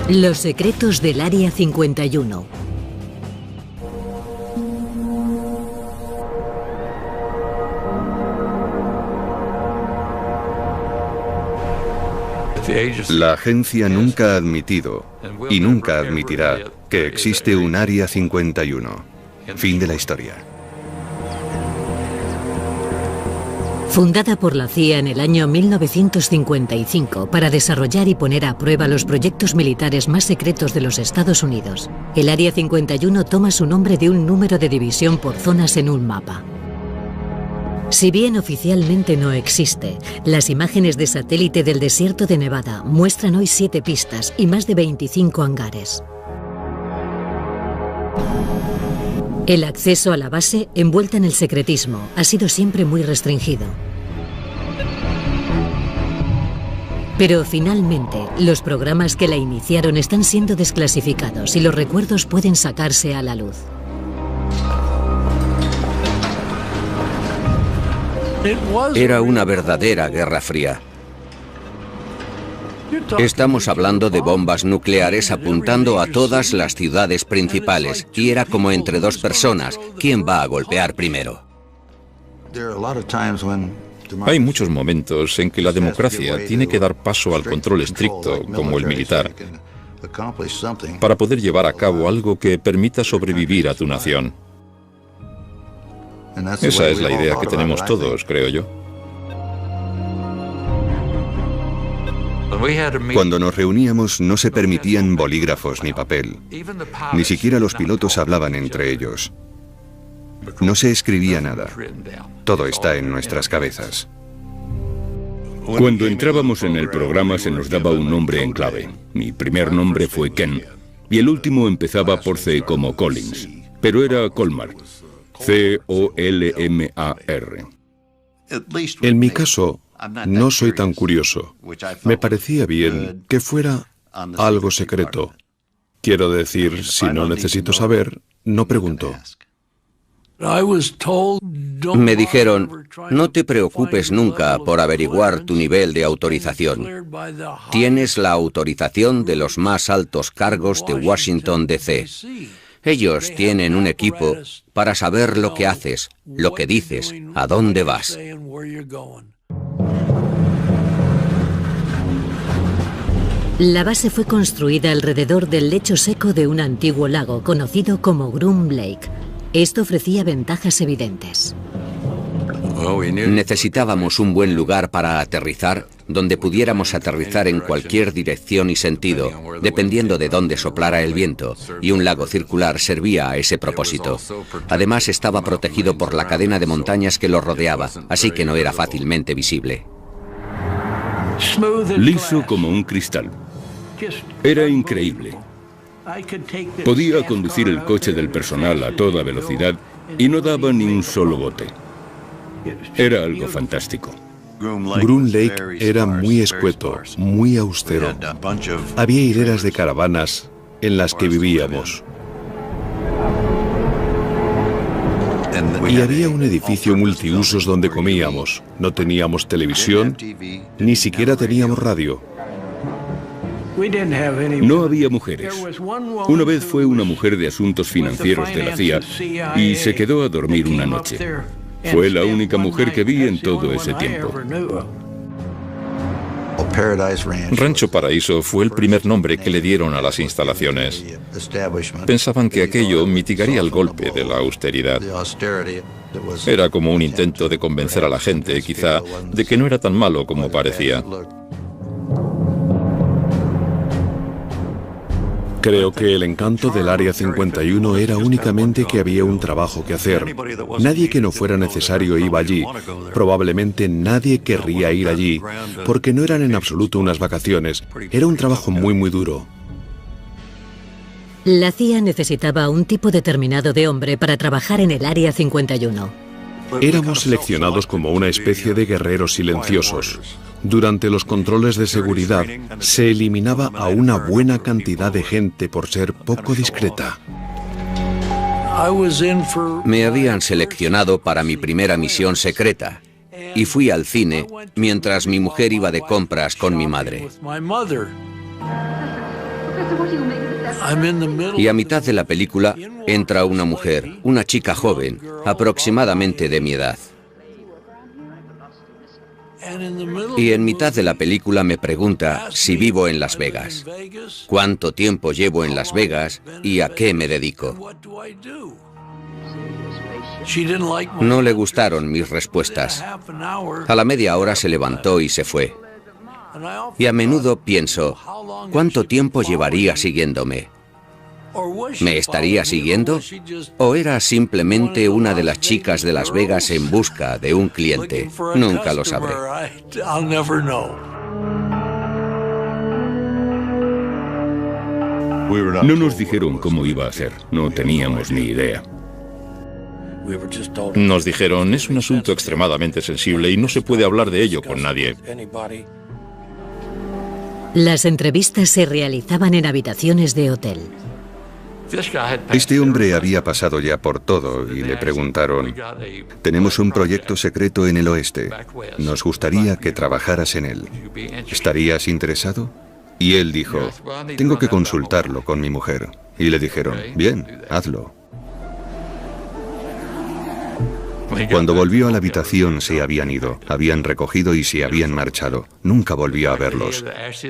Los secretos del Área 51. La agencia nunca ha admitido y nunca admitirá que existe un Área 51. Fin de la historia. Fundada por la CIA en el año 1955 para desarrollar y poner a prueba los proyectos militares más secretos de los Estados Unidos, el Área 51 toma su nombre de un número de división por zonas en un mapa. Si bien oficialmente no existe, las imágenes de satélite del desierto de Nevada muestran hoy 7 pistas y más de 25 hangares. El acceso a la base, envuelta en el secretismo, ha sido siempre muy restringido. Pero finalmente, los programas que la iniciaron están siendo desclasificados y los recuerdos pueden sacarse a la luz. Era una verdadera guerra fría. Estamos hablando de bombas nucleares apuntando a todas las ciudades principales, y era como entre dos personas, ¿quién va a golpear primero? Hay muchos momentos en que la democracia tiene que dar paso al control estricto, como el militar, para poder llevar a cabo algo que permita sobrevivir a tu nación. Esa es la idea que tenemos todos, creo yo. Cuando nos reuníamos no se permitían bolígrafos ni papel. Ni siquiera los pilotos hablaban entre ellos. No se escribía nada. Todo está en nuestras cabezas. Cuando entrábamos en el programa se nos daba un nombre en clave. Mi primer nombre fue Ken, y el último empezaba por C como Collins, pero era Colmar. C-O-L-M-A-R. En mi caso, no soy tan curioso. Me parecía bien que fuera algo secreto. Quiero decir, si no necesito saber, no pregunto. Me dijeron, no te preocupes nunca por averiguar tu nivel de autorización. Tienes la autorización de los más altos cargos de Washington, D.C. Ellos tienen un equipo para saber lo que haces, lo que dices, a dónde vas. La base fue construida alrededor del lecho seco de un antiguo lago conocido como Groom Lake. Esto ofrecía ventajas evidentes. Necesitábamos un buen lugar para aterrizar, donde pudiéramos aterrizar en cualquier dirección y sentido, dependiendo de dónde soplara el viento, y un lago circular servía a ese propósito. Además, estaba protegido por la cadena de montañas que lo rodeaba, así que no era fácilmente visible. Liso como un cristal. Era increíble. Podía conducir el coche del personal a toda velocidad y no daba ni un solo bote. Era algo fantástico. Groom Lake era muy escueto, muy austero. Había hileras de caravanas en las que vivíamos. Y había un edificio multiusos donde comíamos. No teníamos televisión, ni siquiera teníamos radio. No había mujeres. Una vez fue una mujer de asuntos financieros de la CIA y se quedó a dormir una noche. Fue la única mujer que vi en todo ese tiempo. Rancho Paraíso fue el primer nombre que le dieron a las instalaciones. Pensaban que aquello mitigaría el golpe de la austeridad. Era como un intento de convencer a la gente, quizá, de que no era tan malo como parecía. Creo que el encanto del Área 51 era únicamente que había un trabajo que hacer. Nadie que no fuera necesario iba allí. Probablemente nadie querría ir allí, porque no eran en absoluto unas vacaciones. Era un trabajo muy duro. La CIA necesitaba un tipo determinado de hombre para trabajar en el Área 51. Éramos seleccionados como una especie de guerreros silenciosos. Durante los controles de seguridad se eliminaba a una buena cantidad de gente por ser poco discreta. Me habían seleccionado para mi primera misión secreta y fui al cine mientras mi mujer iba de compras con mi madre. Y a mitad de la película entra una mujer, una chica joven, aproximadamente de mi edad. Y en mitad de la película me pregunta si vivo en Las Vegas, cuánto tiempo llevo en Las Vegas y a qué me dedico. No le gustaron mis respuestas. A la media hora se levantó y se fue. Y a menudo pienso, ¿cuánto tiempo llevaría siguiéndome? ¿Me estaría siguiendo? ¿O era simplemente una de las chicas de Las Vegas en busca de un cliente? Nunca lo sabré. No nos dijeron cómo iba a ser, no teníamos ni idea. Nos dijeron, es un asunto extremadamente sensible y no se puede hablar de ello con nadie. Las entrevistas se realizaban en habitaciones de hotel. Este hombre había pasado ya por todo y le preguntaron: tenemos un proyecto secreto en el oeste. Nos gustaría que trabajaras en él. ¿Estarías interesado? Y él dijo: tengo que consultarlo con mi mujer. Y le dijeron: bien, hazlo. Cuando volvió a la habitación se habían ido, habían recogido y se habían marchado. Nunca volvió a verlos.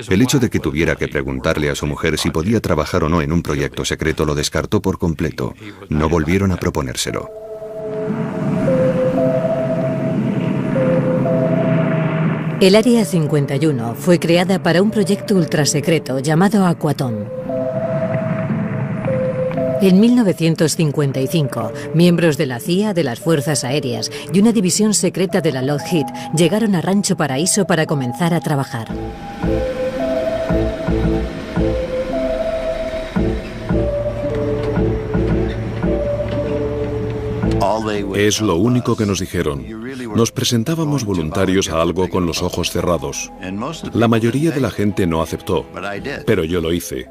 El hecho de que tuviera que preguntarle a su mujer si podía trabajar o no en un proyecto secreto lo descartó por completo. No volvieron a proponérselo. El Área 51 fue creada para un proyecto ultrasecreto llamado Aquatom. En 1955, miembros de la CIA, de las Fuerzas Aéreas y una división secreta de la Lockheed llegaron a Rancho Paraíso para comenzar a trabajar. Es lo único que nos dijeron. Nos presentábamos voluntarios a algo con los ojos cerrados. La mayoría de la gente no aceptó, pero yo lo hice.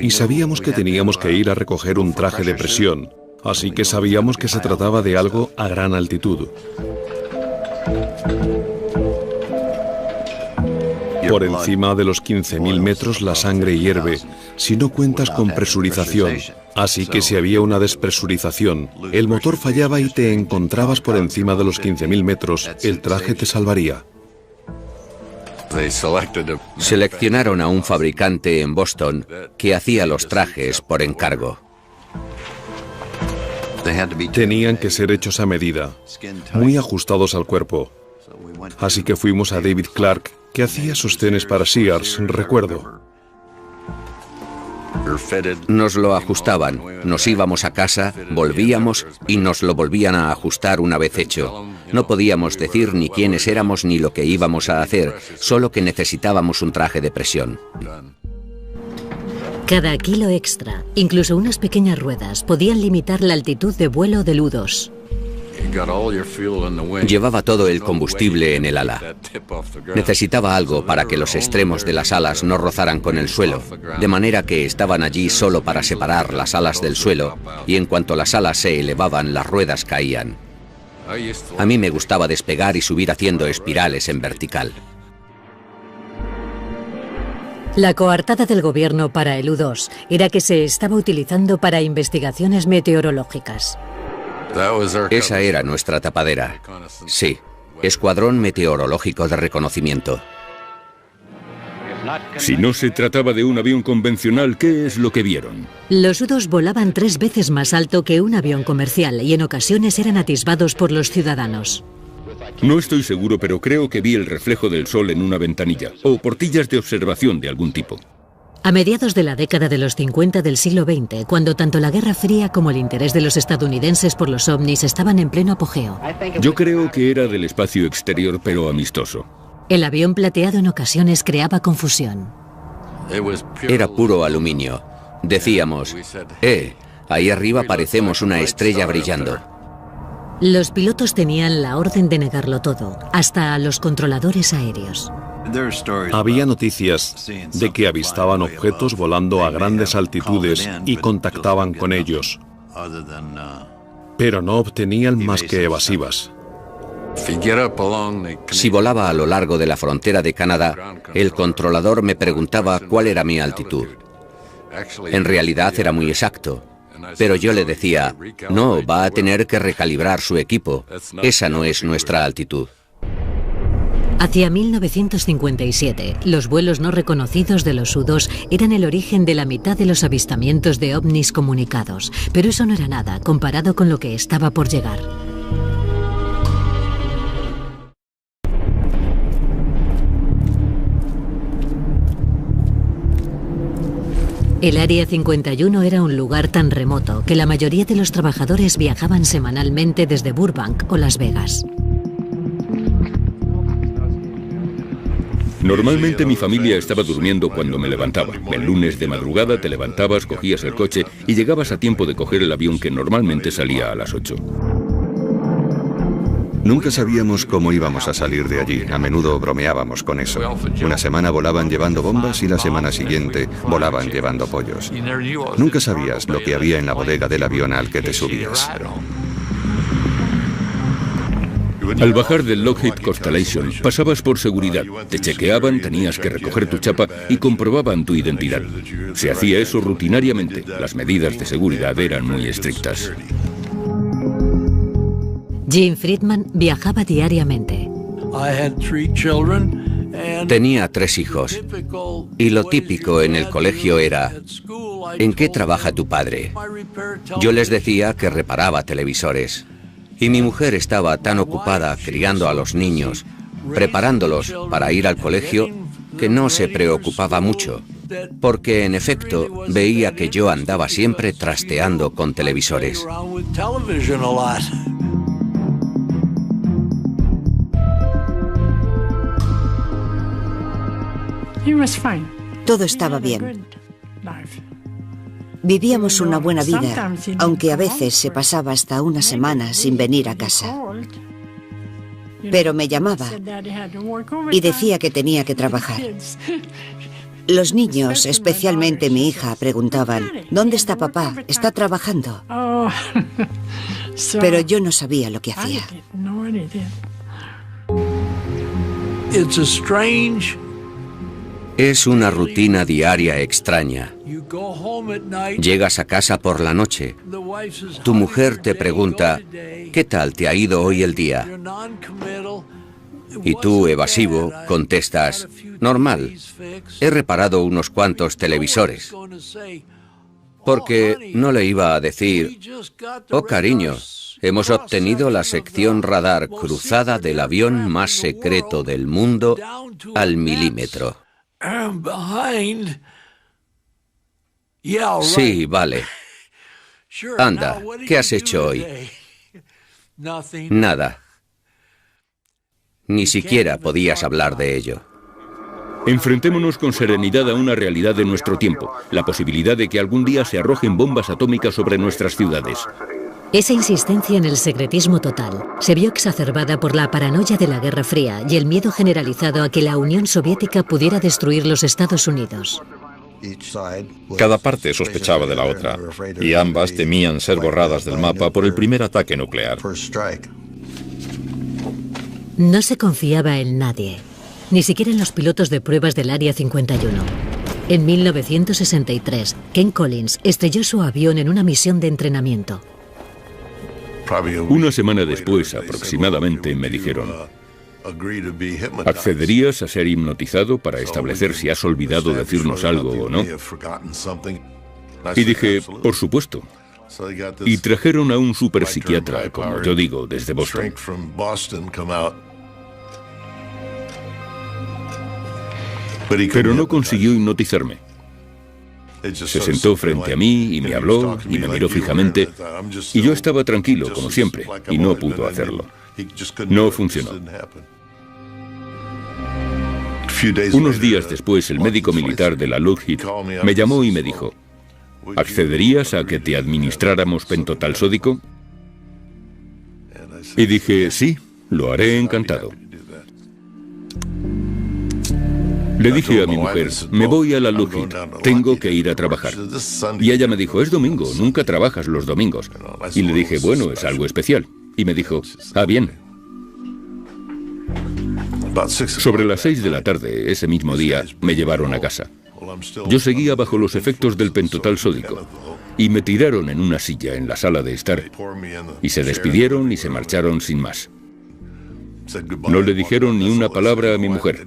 Y sabíamos que teníamos que ir a recoger un traje de presión, así que sabíamos que se trataba de algo a gran altitud. Por encima de los 15.000 metros la sangre hierve, si no cuentas con presurización. Así que si había una despresurización, el motor fallaba y te encontrabas por encima de los 15.000 metros, el traje te salvaría. Seleccionaron a un fabricante en Boston que hacía los trajes por encargo. Tenían que ser hechos a medida, muy ajustados al cuerpo. Así que fuimos a David Clark, que hacía sostenes para Sears, recuerdo. Nos lo ajustaban, nos íbamos a casa, volvíamos y nos lo volvían a ajustar una vez hecho. No podíamos decir ni quiénes éramos ni lo que íbamos a hacer, solo que necesitábamos un traje de presión. Cada kilo extra, incluso unas pequeñas ruedas, podían limitar la altitud de vuelo del U-2. Llevaba todo el combustible en el ala. Necesitaba algo para que los extremos de las alas no rozaran con el suelo, de manera que estaban allí solo para separar las alas del suelo, y en cuanto las alas se elevaban, las ruedas caían. A mí me gustaba despegar y subir haciendo espirales en vertical. La coartada del gobierno para el U-2 era que se estaba utilizando para investigaciones meteorológicas. Esa era nuestra tapadera. Sí, Escuadrón Meteorológico de Reconocimiento. Si no se trataba de un avión convencional, ¿qué es lo que vieron? Los U-2 volaban 3 veces más alto que un avión comercial y en ocasiones eran atisbados por los ciudadanos. No estoy seguro, pero creo que vi el reflejo del sol en una ventanilla, o portillas de observación de algún tipo. A mediados de la década de los 50 del siglo XX, cuando tanto la Guerra Fría como el interés de los estadounidenses por los ovnis estaban en pleno apogeo. Yo creo que era del espacio exterior, pero amistoso. El avión plateado en ocasiones creaba confusión. Era puro aluminio. Decíamos, ahí arriba parecemos una estrella brillando. Los pilotos tenían la orden de negarlo todo, hasta a los controladores aéreos. Había noticias de que avistaban objetos volando a grandes altitudes y contactaban con ellos, pero no obtenían más que evasivas. Si volaba a lo largo de la frontera de Canadá, el controlador me preguntaba cuál era mi altitud. En realidad era muy exacto, pero yo le decía, no, va a tener que recalibrar su equipo, esa no es nuestra altitud. Hacia 1957, los vuelos no reconocidos de los U-2 eran el origen de la mitad de los avistamientos de ovnis comunicados, pero eso no era nada comparado con lo que estaba por llegar. El Área 51 era un lugar tan remoto que la mayoría de los trabajadores viajaban semanalmente desde Burbank o Las Vegas. Normalmente mi familia estaba durmiendo cuando me levantaba. El lunes de madrugada te levantabas, cogías el coche y llegabas a tiempo de coger el avión que normalmente salía a las 8. Nunca sabíamos cómo íbamos a salir de allí. A menudo bromeábamos con eso. Una semana volaban llevando bombas y la semana siguiente volaban llevando pollos. Nunca sabías lo que había en la bodega del avión al que te subías. Al bajar del Lockheed Constellation, pasabas por seguridad, te chequeaban, tenías que recoger tu chapa y comprobaban tu identidad. Se hacía eso rutinariamente. Las medidas de seguridad eran muy estrictas. Jim Friedman viajaba diariamente. Tenía 3 hijos. Y lo típico en el colegio era: ¿en qué trabaja tu padre? Yo les decía que reparaba televisores. Y mi mujer estaba tan ocupada criando a los niños, preparándolos para ir al colegio, que no se preocupaba mucho, porque en efecto veía que yo andaba siempre trasteando con televisores. Todo estaba bien. Vivíamos una buena vida, aunque a veces se pasaba hasta una semana sin venir a casa. Pero me llamaba y decía que tenía que trabajar. Los niños, especialmente mi hija, preguntaban: ¿dónde está papá? ¿Está trabajando? Pero yo no sabía lo que hacía. Es una rutina diaria extraña. Llegas a casa por la noche. Tu mujer te pregunta: ¿qué tal te ha ido hoy el día? Y tú, evasivo, contestas: normal. He reparado unos cuantos televisores. Porque no le iba a decir: oh cariño, hemos obtenido la sección radar cruzada del avión más secreto del mundo al milímetro. Sí, vale. Anda, ¿qué has hecho hoy? Nada. Ni siquiera podías hablar de ello. Enfrentémonos con serenidad a una realidad de nuestro tiempo, la posibilidad de que algún día se arrojen bombas atómicas sobre nuestras ciudades. Esa insistencia en el secretismo total se vio exacerbada por la paranoia de la Guerra Fría y el miedo generalizado a que la Unión Soviética pudiera destruir los Estados Unidos. Cada parte sospechaba de la otra, y ambas temían ser borradas del mapa por el primer ataque nuclear. No se confiaba en nadie, ni siquiera en los pilotos de pruebas del Área 51. En 1963, Ken Collins estrelló su avión en una misión de entrenamiento. Una semana después, aproximadamente, me dijeron: ¿accederías a ser hipnotizado para establecer si has olvidado decirnos algo o no? Y dije: por supuesto. Y trajeron a un superpsiquiatra, como yo digo, desde Boston. Pero no consiguió hipnotizarme. Se sentó frente a mí y me habló y me miró fijamente, y yo estaba tranquilo, como siempre, y no pudo hacerlo. No funcionó. Unos días después, el médico militar de la Lockheed me llamó y me dijo: ¿accederías a que te administráramos pentotal sódico? Y dije: sí, lo haré encantado. Le dije a mi mujer: me voy a la Lockheed, tengo que ir a trabajar. Y ella me dijo: es domingo, nunca trabajas los domingos. Y le dije: bueno, es algo especial. Y me dijo: ah, bien. Sobre las 6 de la tarde, ese mismo día, me llevaron a casa. Yo seguía bajo los efectos del pentotal sódico, y me tiraron en una silla en la sala de estar, y se despidieron y se marcharon sin más. No le dijeron ni una palabra a mi mujer.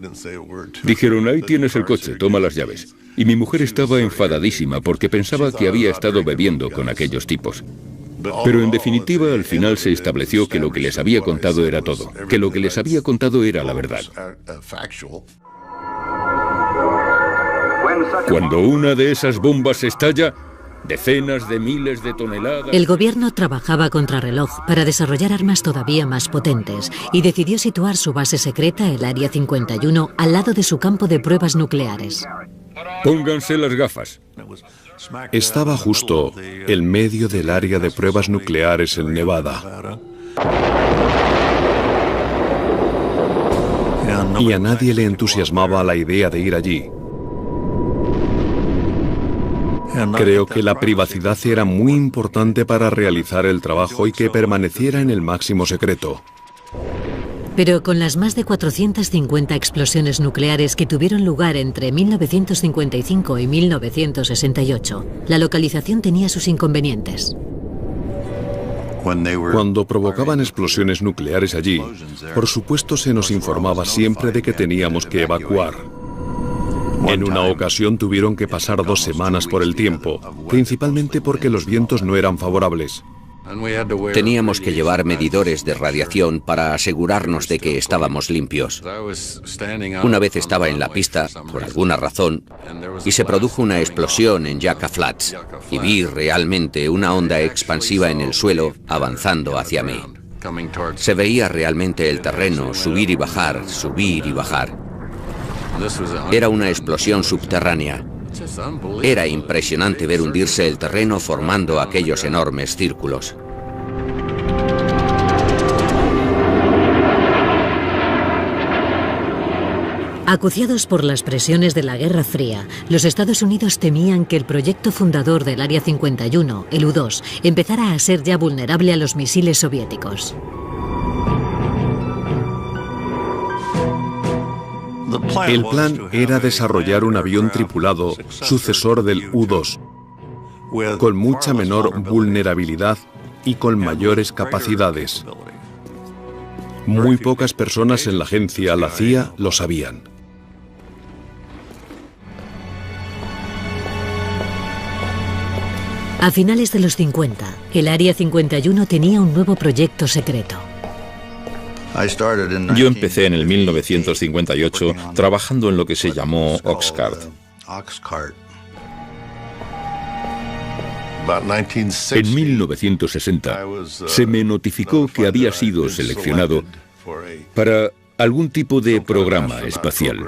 Dijeron: ahí tienes el coche, toma las llaves. Y mi mujer estaba enfadadísima porque pensaba que había estado bebiendo con aquellos tipos. Pero en definitiva, al final se estableció que lo que les había contado era todo, que lo que les había contado era la verdad. Cuando una de esas bombas estalla, Decenas de miles de toneladas. El gobierno trabajaba contrarreloj para desarrollar armas todavía más potentes y decidió situar su base secreta, el Área 51, al lado de su campo de pruebas nucleares. Pónganse las gafas. Estaba justo en medio del área de pruebas nucleares en Nevada. Y a nadie le entusiasmaba la idea de ir allí. Creo que la privacidad era muy importante para realizar el trabajo y que permaneciera en el máximo secreto. Pero con las más de 450 explosiones nucleares que tuvieron lugar entre 1955 y 1968, la localización tenía sus inconvenientes. Cuando provocaban explosiones nucleares allí, por supuesto se nos informaba siempre de que teníamos que evacuar. En una ocasión tuvieron que pasar 2 semanas por el tiempo, principalmente porque los vientos no eran favorables. Teníamos que llevar medidores de radiación para asegurarnos de que estábamos limpios. Una vez estaba en la pista, por alguna razón, y se produjo una explosión en Yucca Flats, y vi realmente una onda expansiva en el suelo avanzando hacia mí. Se veía realmente el terreno subir y bajar, subir y bajar. Era una explosión subterránea. Era impresionante ver hundirse el terreno formando aquellos enormes círculos. Acuciados por las presiones de la Guerra Fría, los Estados Unidos temían que el proyecto fundador del Área 51, el U-2, empezara a ser ya vulnerable a los misiles soviéticos. El plan era desarrollar un avión tripulado sucesor del U-2, con mucha menor vulnerabilidad y con mayores capacidades. Muy pocas personas en la agencia, la CIA, lo sabían. A finales de los 50, el Área 51 tenía un nuevo proyecto secreto. Yo empecé en el 1958 trabajando en lo que se llamó Oxcart. En 1960 se me notificó que había sido seleccionado para algún tipo de programa espacial.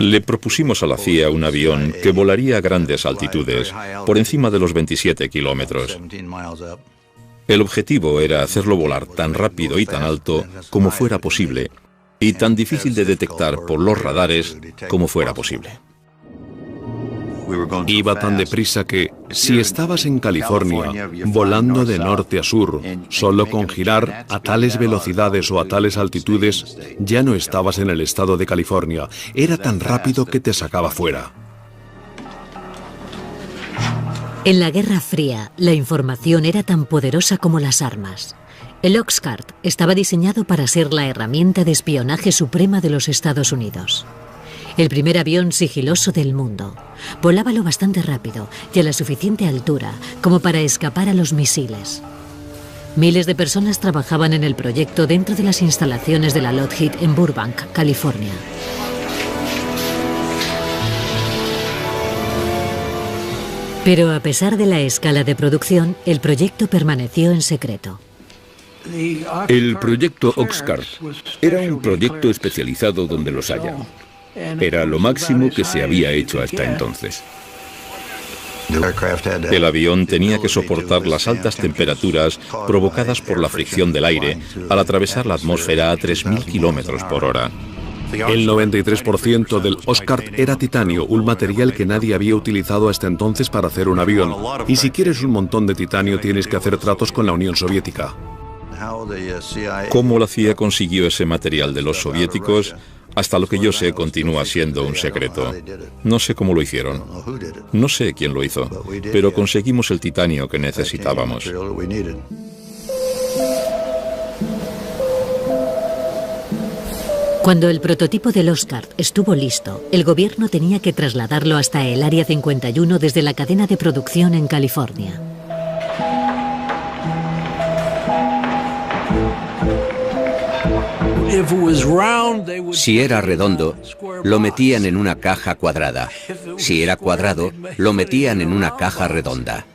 Le propusimos a la CIA un avión que volaría a grandes altitudes, por encima de los 27 kilómetros. El objetivo era hacerlo volar tan rápido y tan alto como fuera posible, y tan difícil de detectar por los radares como fuera posible. Iba tan deprisa que, si estabas en California, volando de norte a sur, solo con girar a tales velocidades o a tales altitudes, ya no estabas en el estado de California. Era tan rápido que te sacaba fuera. En la Guerra Fría, la información era tan poderosa como las armas. El Oxcart estaba diseñado para ser la herramienta de espionaje suprema de los Estados Unidos. El primer avión sigiloso del mundo. Volaba lo bastante rápido y a la suficiente altura como para escapar a los misiles. Miles de personas trabajaban en el proyecto dentro de las instalaciones de la Lockheed en Burbank, California. Pero a pesar de la escala de producción, el proyecto permaneció en secreto. El proyecto Oxcart era un proyecto especializado donde los haya. Era lo máximo que se había hecho hasta entonces. El avión tenía que soportar las altas temperaturas provocadas por la fricción del aire al atravesar la atmósfera a 3.000 kilómetros por hora. El 93% del Oxcart era titanio, un material que nadie había utilizado hasta entonces para hacer un avión. Y si quieres un montón de titanio, tienes que hacer tratos con la Unión Soviética. ¿Cómo la CIA consiguió ese material de los soviéticos? Hasta lo que yo sé, continúa siendo un secreto. No sé cómo lo hicieron. No sé quién lo hizo, pero conseguimos el titanio que necesitábamos. Cuando el prototipo del Oxcart estuvo listo, el gobierno tenía que trasladarlo hasta el Área 51 desde la cadena de producción en California. Si era redondo, lo metían en una caja cuadrada. Si era cuadrado, lo metían en una caja redonda.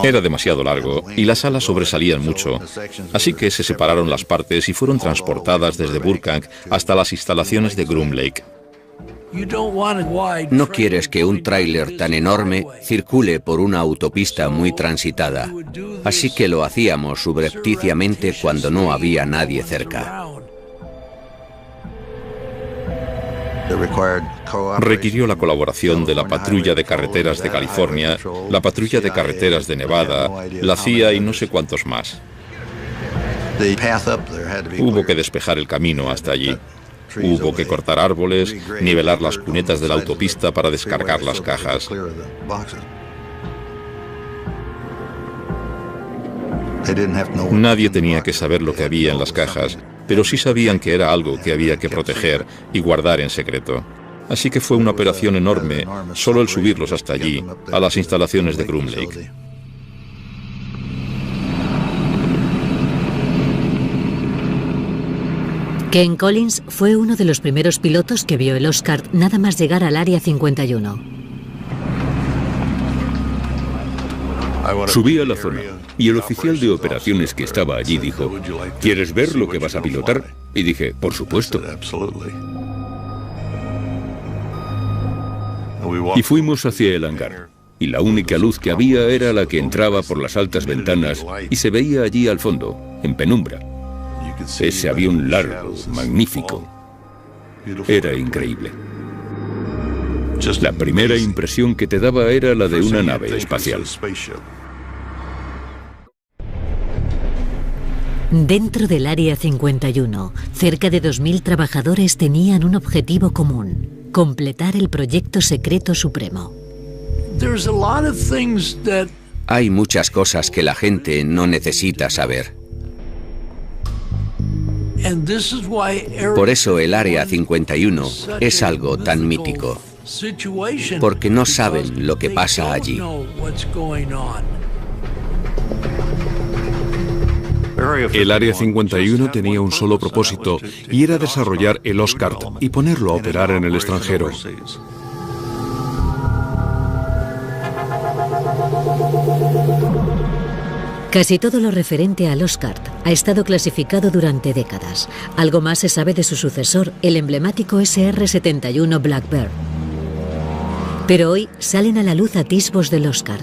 Era demasiado largo y las alas sobresalían mucho, así que se separaron las partes y fueron transportadas desde Burbank hasta las instalaciones de Groom Lake. No quieres que un tráiler tan enorme circule por una autopista muy transitada, así que lo hacíamos subrepticiamente cuando no había nadie cerca. Requirió la colaboración de la Patrulla de Carreteras de California, la Patrulla de Carreteras de Nevada, la CIA y no sé cuántos más. Hubo que despejar el camino hasta allí. Hubo que cortar árboles, nivelar las cunetas de la autopista para descargar las cajas. Nadie tenía que saber lo que había en las cajas, pero sí sabían que era algo que había que proteger y guardar en secreto. Así que fue una operación enorme, solo el subirlos hasta allí, a las instalaciones de Groom Lake. Ken Collins fue uno de los primeros pilotos que vio el Oscar nada más llegar al Área 51. Subí a la zona y el oficial de operaciones que estaba allí dijo: ¿quieres ver lo que vas a pilotar? Y dije: por supuesto. Y fuimos hacia el hangar. Y la única luz que había era la que entraba por las altas ventanas y se veía allí al fondo, en penumbra. Ese avión largo, magnífico. Era increíble. La primera impresión que te daba era la de una nave espacial. Dentro del Área 51, cerca de 2.000 trabajadores tenían un objetivo común: completar el proyecto secreto supremo. Hay muchas cosas que la gente no necesita saber. Por eso el Área 51 es algo tan mítico, porque no saben lo que pasa allí. El Área 51 tenía un solo propósito, y era desarrollar el Oscar y ponerlo a operar en el extranjero. Casi todo lo referente al Oscar ha estado clasificado durante décadas. Algo más se sabe de su sucesor, el emblemático SR-71 Blackbird. Pero hoy salen a la luz atisbos del Oscar.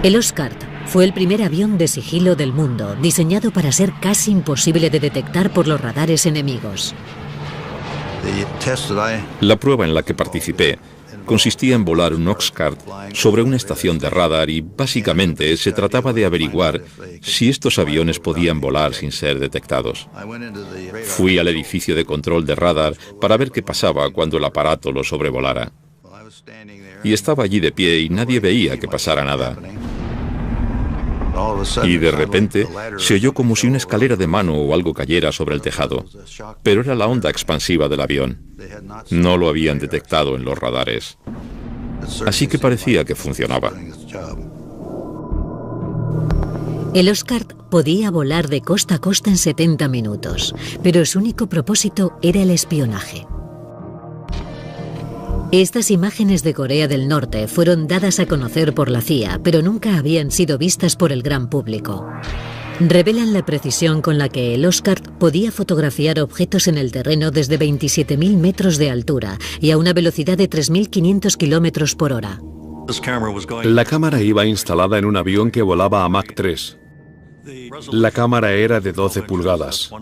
El Oscar fue el primer avión de sigilo del mundo, diseñado para ser casi imposible de detectar por los radares enemigos. La prueba en la que participé consistía en volar un Oxcart sobre una estación de radar y básicamente se trataba de averiguar si estos aviones podían volar sin ser detectados. Fui al edificio de control de radar para ver qué pasaba cuando el aparato lo sobrevolara. Y estaba allí de pie y nadie veía que pasara nada. Y de repente se oyó como si una escalera de mano o algo cayera sobre el tejado. Pero era la onda expansiva del avión. No lo habían detectado en los radares. Así que parecía que funcionaba. El Oscar podía volar de costa a costa en 70 minutos, pero su único propósito era el espionaje. Estas imágenes de Corea del Norte fueron dadas a conocer por la CIA, pero nunca habían sido vistas por el gran público. Revelan la precisión con la que el Oscar podía fotografiar objetos en el terreno desde 27.000 metros de altura y a una velocidad de 3.500 kilómetros por hora. La cámara iba instalada en un avión que volaba a Mach 3. La cámara era de 12 pulgadas.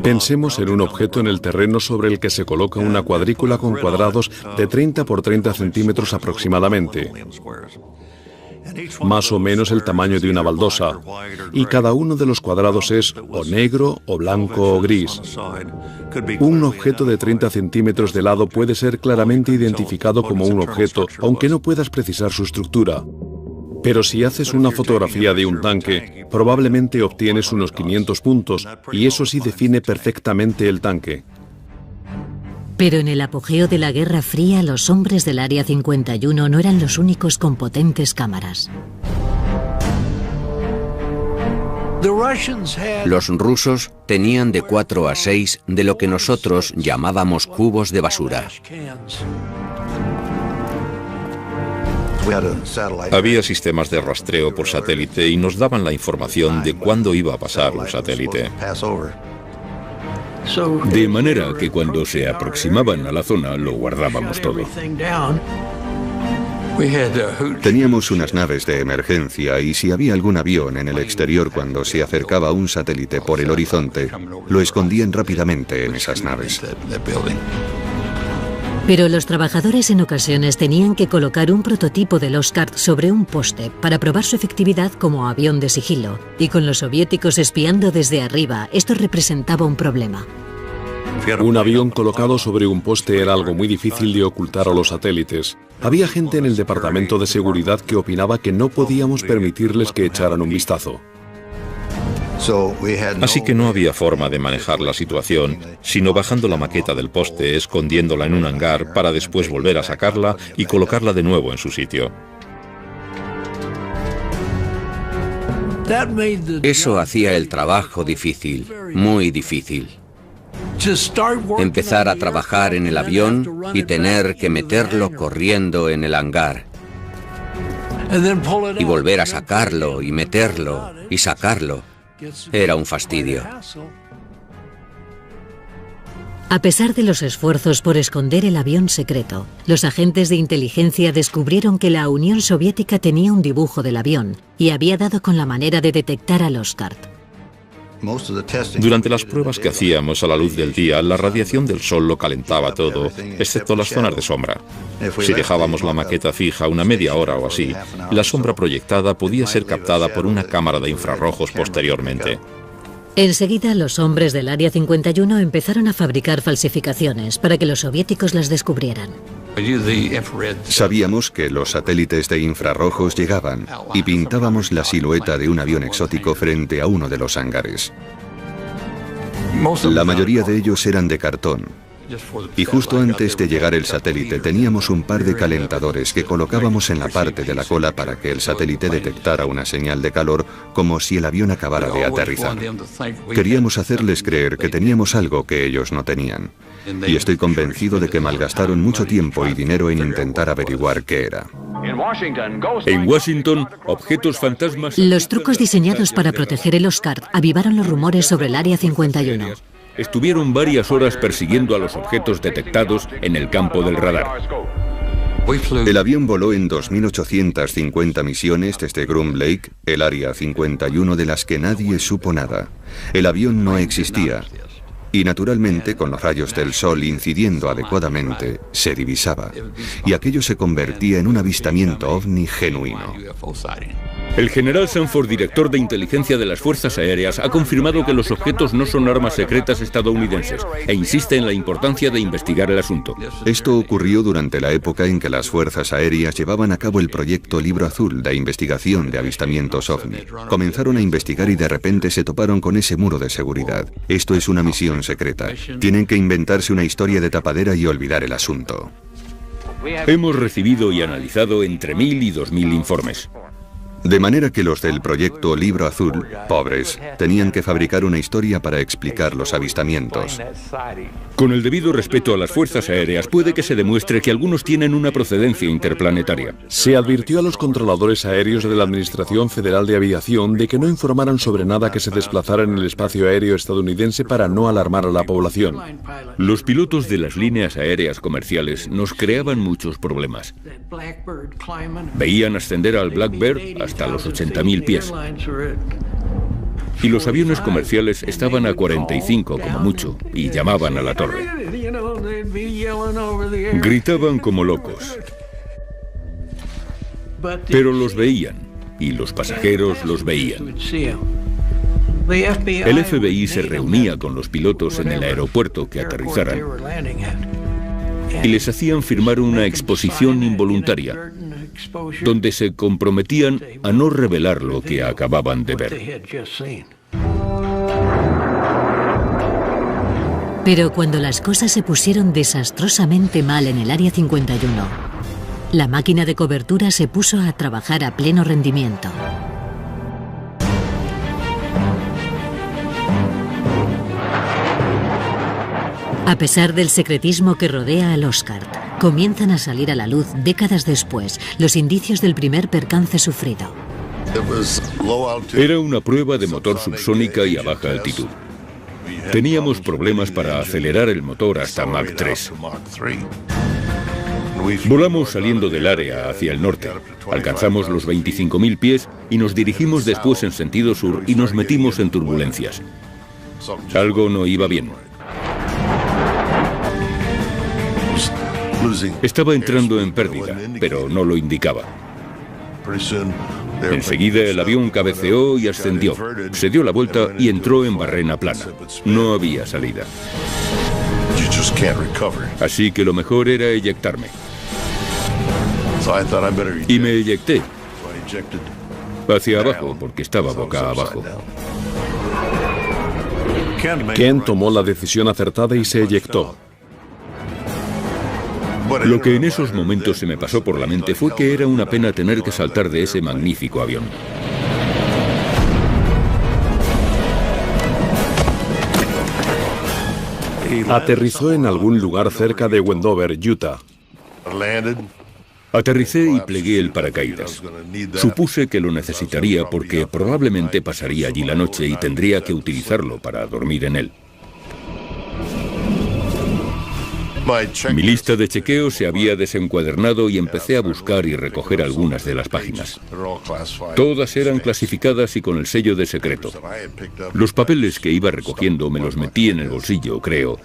Pensemos en un objeto en el terreno sobre el que se coloca una cuadrícula con cuadrados de 30 por 30 centímetros aproximadamente, más o menos el tamaño de una baldosa, y cada uno de los cuadrados es o negro, o blanco, o gris. Un objeto de 30 centímetros de lado puede ser claramente identificado como un objeto, aunque no puedas precisar su estructura. Pero si haces una fotografía de un tanque, probablemente obtienes unos 500 puntos, y eso sí define perfectamente el tanque. Pero en el apogeo de la Guerra Fría, los hombres del Área 51 no eran los únicos con potentes cámaras. Los rusos tenían de 4 a 6 de lo que nosotros llamábamos cubos de basura. Había sistemas de rastreo por satélite y nos daban la información de cuándo iba a pasar un satélite. De manera que cuando se aproximaban a la zona lo guardábamos todo. Teníamos unas naves de emergencia y si había algún avión en el exterior cuando se acercaba un satélite por el horizonte, lo escondían rápidamente en esas naves. Pero los trabajadores en ocasiones tenían que colocar un prototipo del Oscar sobre un poste para probar su efectividad como avión de sigilo. Y con los soviéticos espiando desde arriba, esto representaba un problema. Un avión colocado sobre un poste era algo muy difícil de ocultar a los satélites. Había gente en el departamento de seguridad que opinaba que no podíamos permitirles que echaran un vistazo. Así que no había forma de manejar la situación, sino bajando la maqueta del poste, escondiéndola en un hangar para después volver a sacarla y colocarla de nuevo en su sitio. Eso hacía el trabajo difícil, muy difícil. Empezar a trabajar en el avión y tener que meterlo corriendo en el hangar. Y volver a sacarlo y meterlo y sacarlo. Era un fastidio. A pesar de los esfuerzos por esconder el avión secreto, los agentes de inteligencia descubrieron que la Unión Soviética tenía un dibujo del avión y había dado con la manera de detectar al Oscar. Durante las pruebas que hacíamos a la luz del día, la radiación del sol lo calentaba todo, excepto las zonas de sombra. Si dejábamos la maqueta fija una media hora o así, la sombra proyectada podía ser captada por una cámara de infrarrojos posteriormente. Enseguida, los hombres del Área 51 empezaron a fabricar falsificaciones para que los soviéticos las descubrieran. Sabíamos que los satélites de infrarrojos llegaban y pintábamos la silueta de un avión exótico frente a uno de los hangares. La mayoría de ellos eran de cartón. Y justo antes de llegar el satélite teníamos un par de calentadores que colocábamos en la parte de la cola para que el satélite detectara una señal de calor como si el avión acabara de aterrizar. Queríamos hacerles creer que teníamos algo que ellos no tenían. Y estoy convencido de que malgastaron mucho tiempo y dinero en intentar averiguar qué era. En Washington, objetos fantasmas... Los trucos diseñados para proteger el Oscar avivaron los rumores sobre el Área 51. Estuvieron varias horas persiguiendo a los objetos detectados en el campo del radar. El avión voló en 2.850 misiones desde Groom Lake, el Área 51 de las que nadie supo nada. El avión no existía. Y naturalmente, con los rayos del sol incidiendo adecuadamente, se divisaba. Y aquello se convertía en un avistamiento ovni genuino. El general Sanford, director de inteligencia de las Fuerzas Aéreas, ha confirmado que los objetos no son armas secretas estadounidenses e insiste en la importancia de investigar el asunto. Esto ocurrió durante la época en que las Fuerzas Aéreas llevaban a cabo el proyecto Libro Azul de investigación de avistamientos ovni. Comenzaron a investigar y de repente se toparon con ese muro de seguridad. Esto es una misión secreta. Tienen que inventarse una historia de tapadera y olvidar el asunto. Hemos recibido y analizado entre 1.000 y 2.000 informes. De manera que los del proyecto Libro Azul, pobres, tenían que fabricar una historia para explicar los avistamientos. Con el debido respeto a las fuerzas aéreas, puede que se demuestre que algunos tienen una procedencia interplanetaria. Se advirtió a los controladores aéreos de la Administración Federal de Aviación de que no informaran sobre nada que se desplazara en el espacio aéreo estadounidense para no alarmar a la población. Los pilotos de las líneas aéreas comerciales nos creaban muchos problemas. Veían ascender al Blackbird hasta los 80.000 pies. Y los aviones comerciales estaban a 45 como mucho y llamaban a la torre. Gritaban como locos. Pero los veían y los pasajeros los veían. El FBI se reunía con los pilotos en el aeropuerto que aterrizaran y les hacían firmar una exposición involuntaria donde se comprometían a no revelar lo que acababan de ver. Pero cuando las cosas se pusieron desastrosamente mal en el Área 51, la máquina de cobertura se puso a trabajar a pleno rendimiento. A pesar del secretismo que rodea al Oscar, comienzan a salir a la luz décadas después los indicios del primer percance sufrido. Era una prueba de motor subsónica y a baja altitud. Teníamos problemas para acelerar el motor hasta Mach 3. Volamos saliendo del área hacia el norte. Alcanzamos los 25.000 pies y nos dirigimos después en sentido sur y nos metimos en turbulencias. Algo no iba bien. Estaba entrando en pérdida, pero no lo indicaba. Enseguida el avión cabeceó y ascendió. Se dio la vuelta y entró en barrena plana. No había salida. Así que lo mejor era eyectarme. Y me eyecté. Hacia abajo, porque estaba boca abajo. Ken tomó la decisión acertada y se eyectó. Lo que en esos momentos se me pasó por la mente fue que era una pena tener que saltar de ese magnífico avión. Aterrizó en algún lugar cerca de Wendover, Utah. Aterricé y plegué el paracaídas. Supuse que lo necesitaría porque probablemente pasaría allí la noche y tendría que utilizarlo para dormir en él. Mi lista de chequeo se había desencuadernado y empecé a buscar y recoger algunas de las páginas. Todas eran clasificadas y con el sello de secreto. Los papeles que iba recogiendo me los metí en el bolsillo, creo,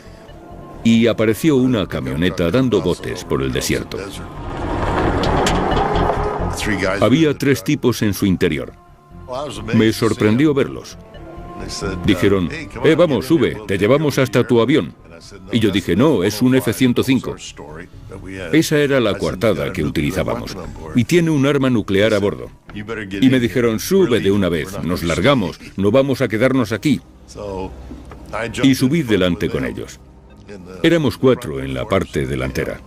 y apareció una camioneta dando botes por el desierto. Había 3 tipos en su interior. Me sorprendió verlos. Dijeron, vamos, sube, te llevamos hasta tu avión. Y yo dije, no, es un F-105. Esa era la coartada que utilizábamos. Y tiene un arma nuclear a bordo. Y me dijeron, sube de una vez, nos largamos, no vamos a quedarnos aquí. Y subí delante con ellos. Éramos 4 en la parte delantera.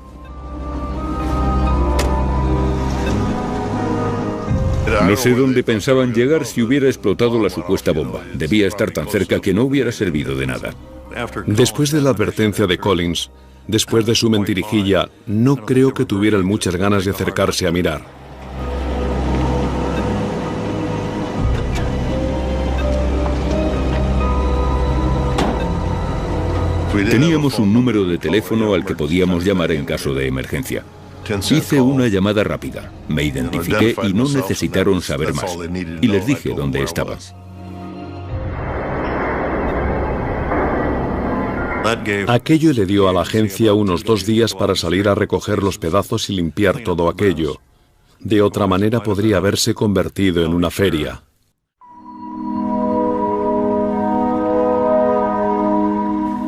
No sé dónde pensaban llegar si hubiera explotado la supuesta bomba. Debía estar tan cerca que no hubiera servido de nada. Después de la advertencia de Collins, después de su mentirijilla, no creo que tuvieran muchas ganas de acercarse a mirar. Teníamos un número de teléfono al que podíamos llamar en caso de emergencia. Hice una llamada rápida, me identifiqué y no necesitaron saber más. Y les dije dónde estaba. Aquello le dio a la agencia unos 2 días para salir a recoger los pedazos y limpiar todo aquello. De otra manera podría haberse convertido en una feria.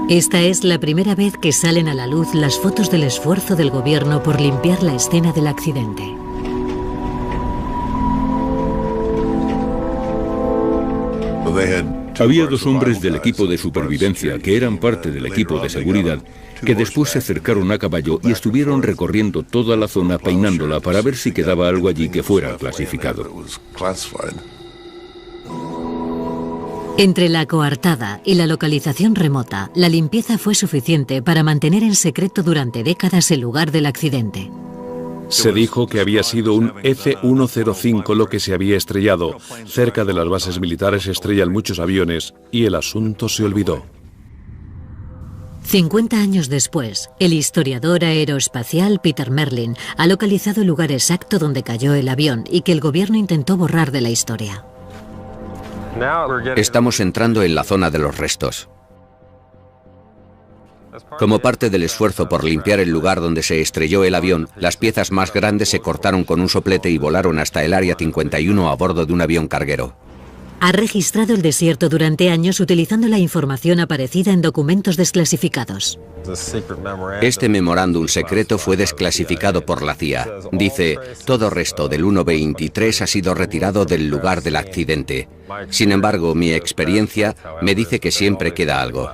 Esta es la primera vez que salen a la luz las fotos del esfuerzo del gobierno por limpiar la escena del accidente. Había 2 hombres del equipo de supervivencia que eran parte del equipo de seguridad que después se acercaron a caballo y estuvieron recorriendo toda la zona peinándola para ver si quedaba algo allí que fuera clasificado. Entre la coartada y la localización remota, la limpieza fue suficiente para mantener en secreto durante décadas el lugar del accidente. Se dijo que había sido un F-105 lo que se había estrellado. Cerca de las bases militares se estrellan muchos aviones y el asunto se olvidó. 50 años después, el historiador aeroespacial Peter Merlin ha localizado el lugar exacto donde cayó el avión y que el gobierno intentó borrar de la historia. Estamos entrando en la zona de los restos. Como parte del esfuerzo por limpiar el lugar donde se estrelló el avión, las piezas más grandes se cortaron con un soplete y volaron hasta el Área 51 a bordo de un avión carguero. Ha registrado el desierto durante años utilizando la información aparecida en documentos desclasificados. Este memorándum secreto fue desclasificado por la CIA. Dice, todo resto del 1-23 ha sido retirado del lugar del accidente. Sin embargo, mi experiencia me dice que siempre queda algo.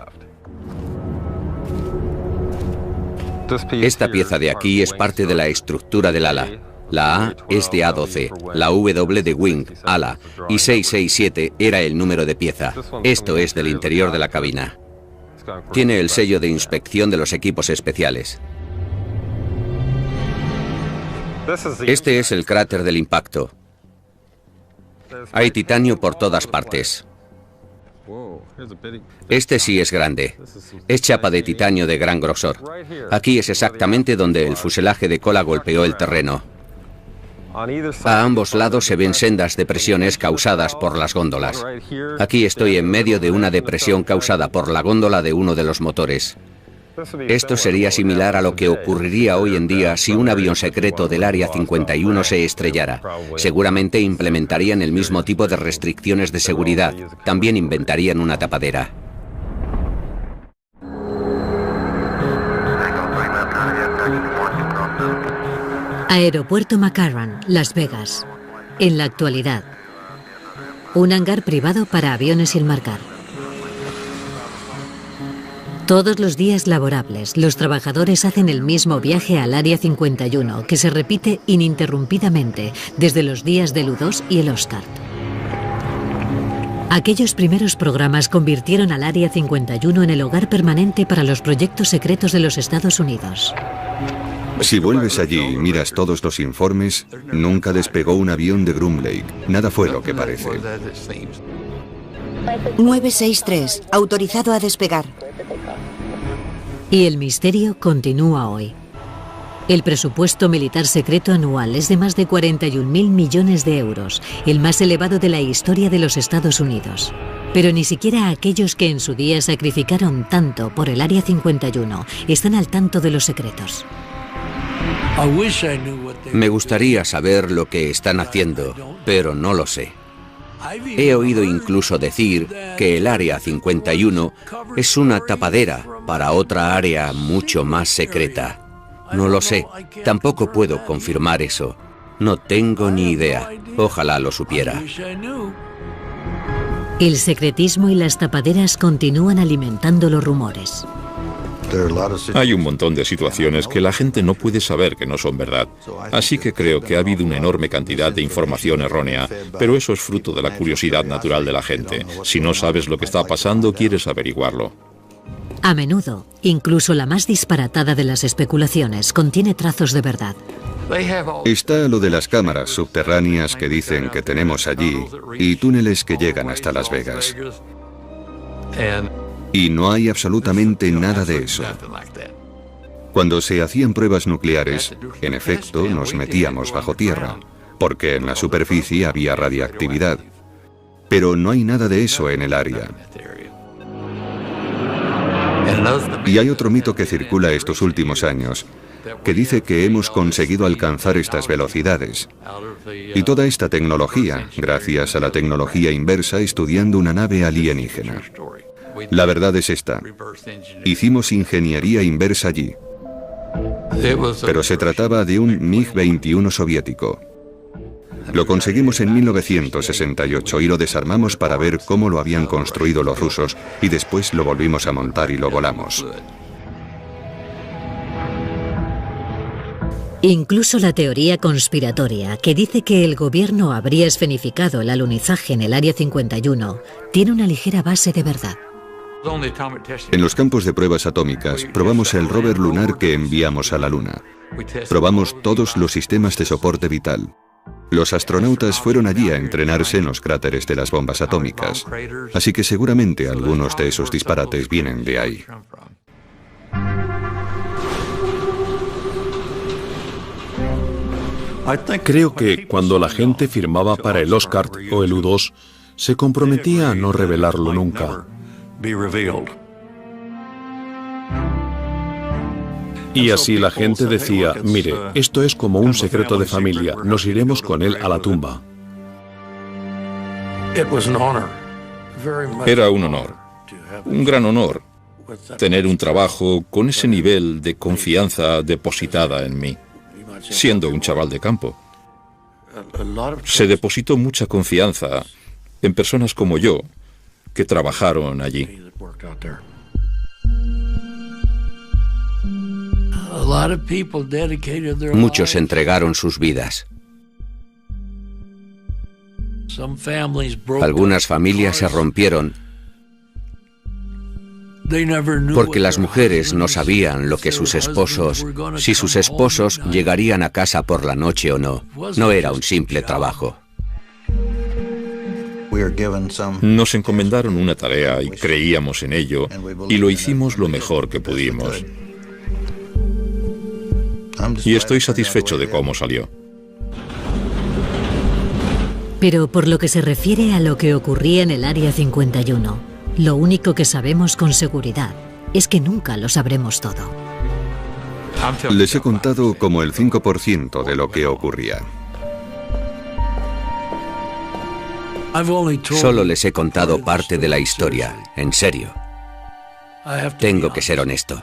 Esta pieza de aquí es parte de la estructura del ala. La A es de A12, la W de wing, ala, y 667 era el número de pieza. Esto es del interior de la cabina. Tiene el sello de inspección de los equipos especiales. Este es el cráter del impacto. Hay titanio por todas partes. Este sí es grande. Es chapa de titanio de gran grosor. Aquí es exactamente donde el fuselaje de cola golpeó el terreno. A ambos lados se ven sendas depresiones causadas por las góndolas. Aquí estoy en medio de una depresión causada por la góndola de uno de los motores. Esto sería similar a lo que ocurriría hoy en día si un avión secreto del Área 51 se estrellara. Seguramente implementarían el mismo tipo de restricciones de seguridad. También inventarían una tapadera. Aeropuerto McCarran, Las Vegas. En la actualidad, un hangar privado para aviones sin marcar. Todos los días laborables, los trabajadores hacen el mismo viaje al Área 51, que se repite ininterrumpidamente desde los días del U-2 y el Oscar. Aquellos primeros programas convirtieron al Área 51 en el hogar permanente para los proyectos secretos de los Estados Unidos. Si vuelves allí y miras todos los informes, nunca despegó un avión de Groom Lake. Nada fue lo que parece. 963, autorizado a despegar. Y el misterio continúa hoy. El presupuesto militar secreto anual es de más de 41.000 millones de euros, el más elevado de la historia de los Estados Unidos. Pero ni siquiera aquellos que en su día sacrificaron tanto por el Área 51 están al tanto de los secretos. Me gustaría saber lo que están haciendo, pero no lo sé. He oído incluso decir que el Área 51 es una tapadera para otra área mucho más secreta. No lo sé, tampoco puedo confirmar eso. No tengo ni idea. Ojalá lo supiera. El secretismo y las tapaderas continúan alimentando los rumores. Hay un montón de situaciones que la gente no puede saber que no son verdad. Así que creo que ha habido una enorme cantidad de información errónea, pero eso es fruto de la curiosidad natural de la gente. Si no sabes lo que está pasando, quieres averiguarlo. A menudo, incluso la más disparatada de las especulaciones contiene trazos de verdad. Está lo de las cámaras subterráneas que dicen que tenemos allí y túneles que llegan hasta Las Vegas. Y no hay absolutamente nada de eso. Cuando se hacían pruebas nucleares, en efecto, nos metíamos bajo tierra, porque en la superficie había radiactividad. Pero no hay nada de eso en el área. Y hay otro mito que circula estos últimos años, que dice que hemos conseguido alcanzar estas velocidades. Y toda esta tecnología, gracias a la tecnología inversa estudiando una nave alienígena. La verdad es esta. Hicimos ingeniería inversa allí. Pero se trataba de un MiG-21 soviético. Lo conseguimos en 1968 y lo desarmamos para ver cómo lo habían construido los rusos y después lo volvimos a montar y lo volamos. Incluso la teoría conspiratoria, que dice que el gobierno habría escenificado el alunizaje en el Área 51, tiene una ligera base de verdad. En los campos de pruebas atómicas, probamos el rover lunar que enviamos a la Luna. Probamos todos los sistemas de soporte vital. Los astronautas fueron allí a entrenarse en los cráteres de las bombas atómicas. Así que seguramente algunos de esos disparates vienen de ahí. Creo que cuando la gente firmaba para el Oscar o el U-2, se comprometía a no revelarlo nunca. Y así la gente decía, mire, esto es como un secreto de familia, nos iremos con él a la tumba. Era un honor, un gran honor, tener un trabajo con ese nivel de confianza depositada en mí, siendo un chaval de campo. Se depositó mucha confianza en personas como yo, que trabajaron allí. Muchos entregaron sus vidas. Algunas familias se rompieron porque las mujeres no sabían lo que sus esposos, si sus esposos llegarían a casa por la noche o no. No era un simple trabajo. Nos encomendaron una tarea y creíamos en ello y lo hicimos lo mejor que pudimos. Y estoy satisfecho de cómo salió. Pero por lo que se refiere a lo que ocurría en el Área 51, lo único que sabemos con seguridad es que nunca lo sabremos todo. Les he contado como el 5% de lo que ocurría. Solo les he contado parte de la historia, en serio. Tengo que ser honesto.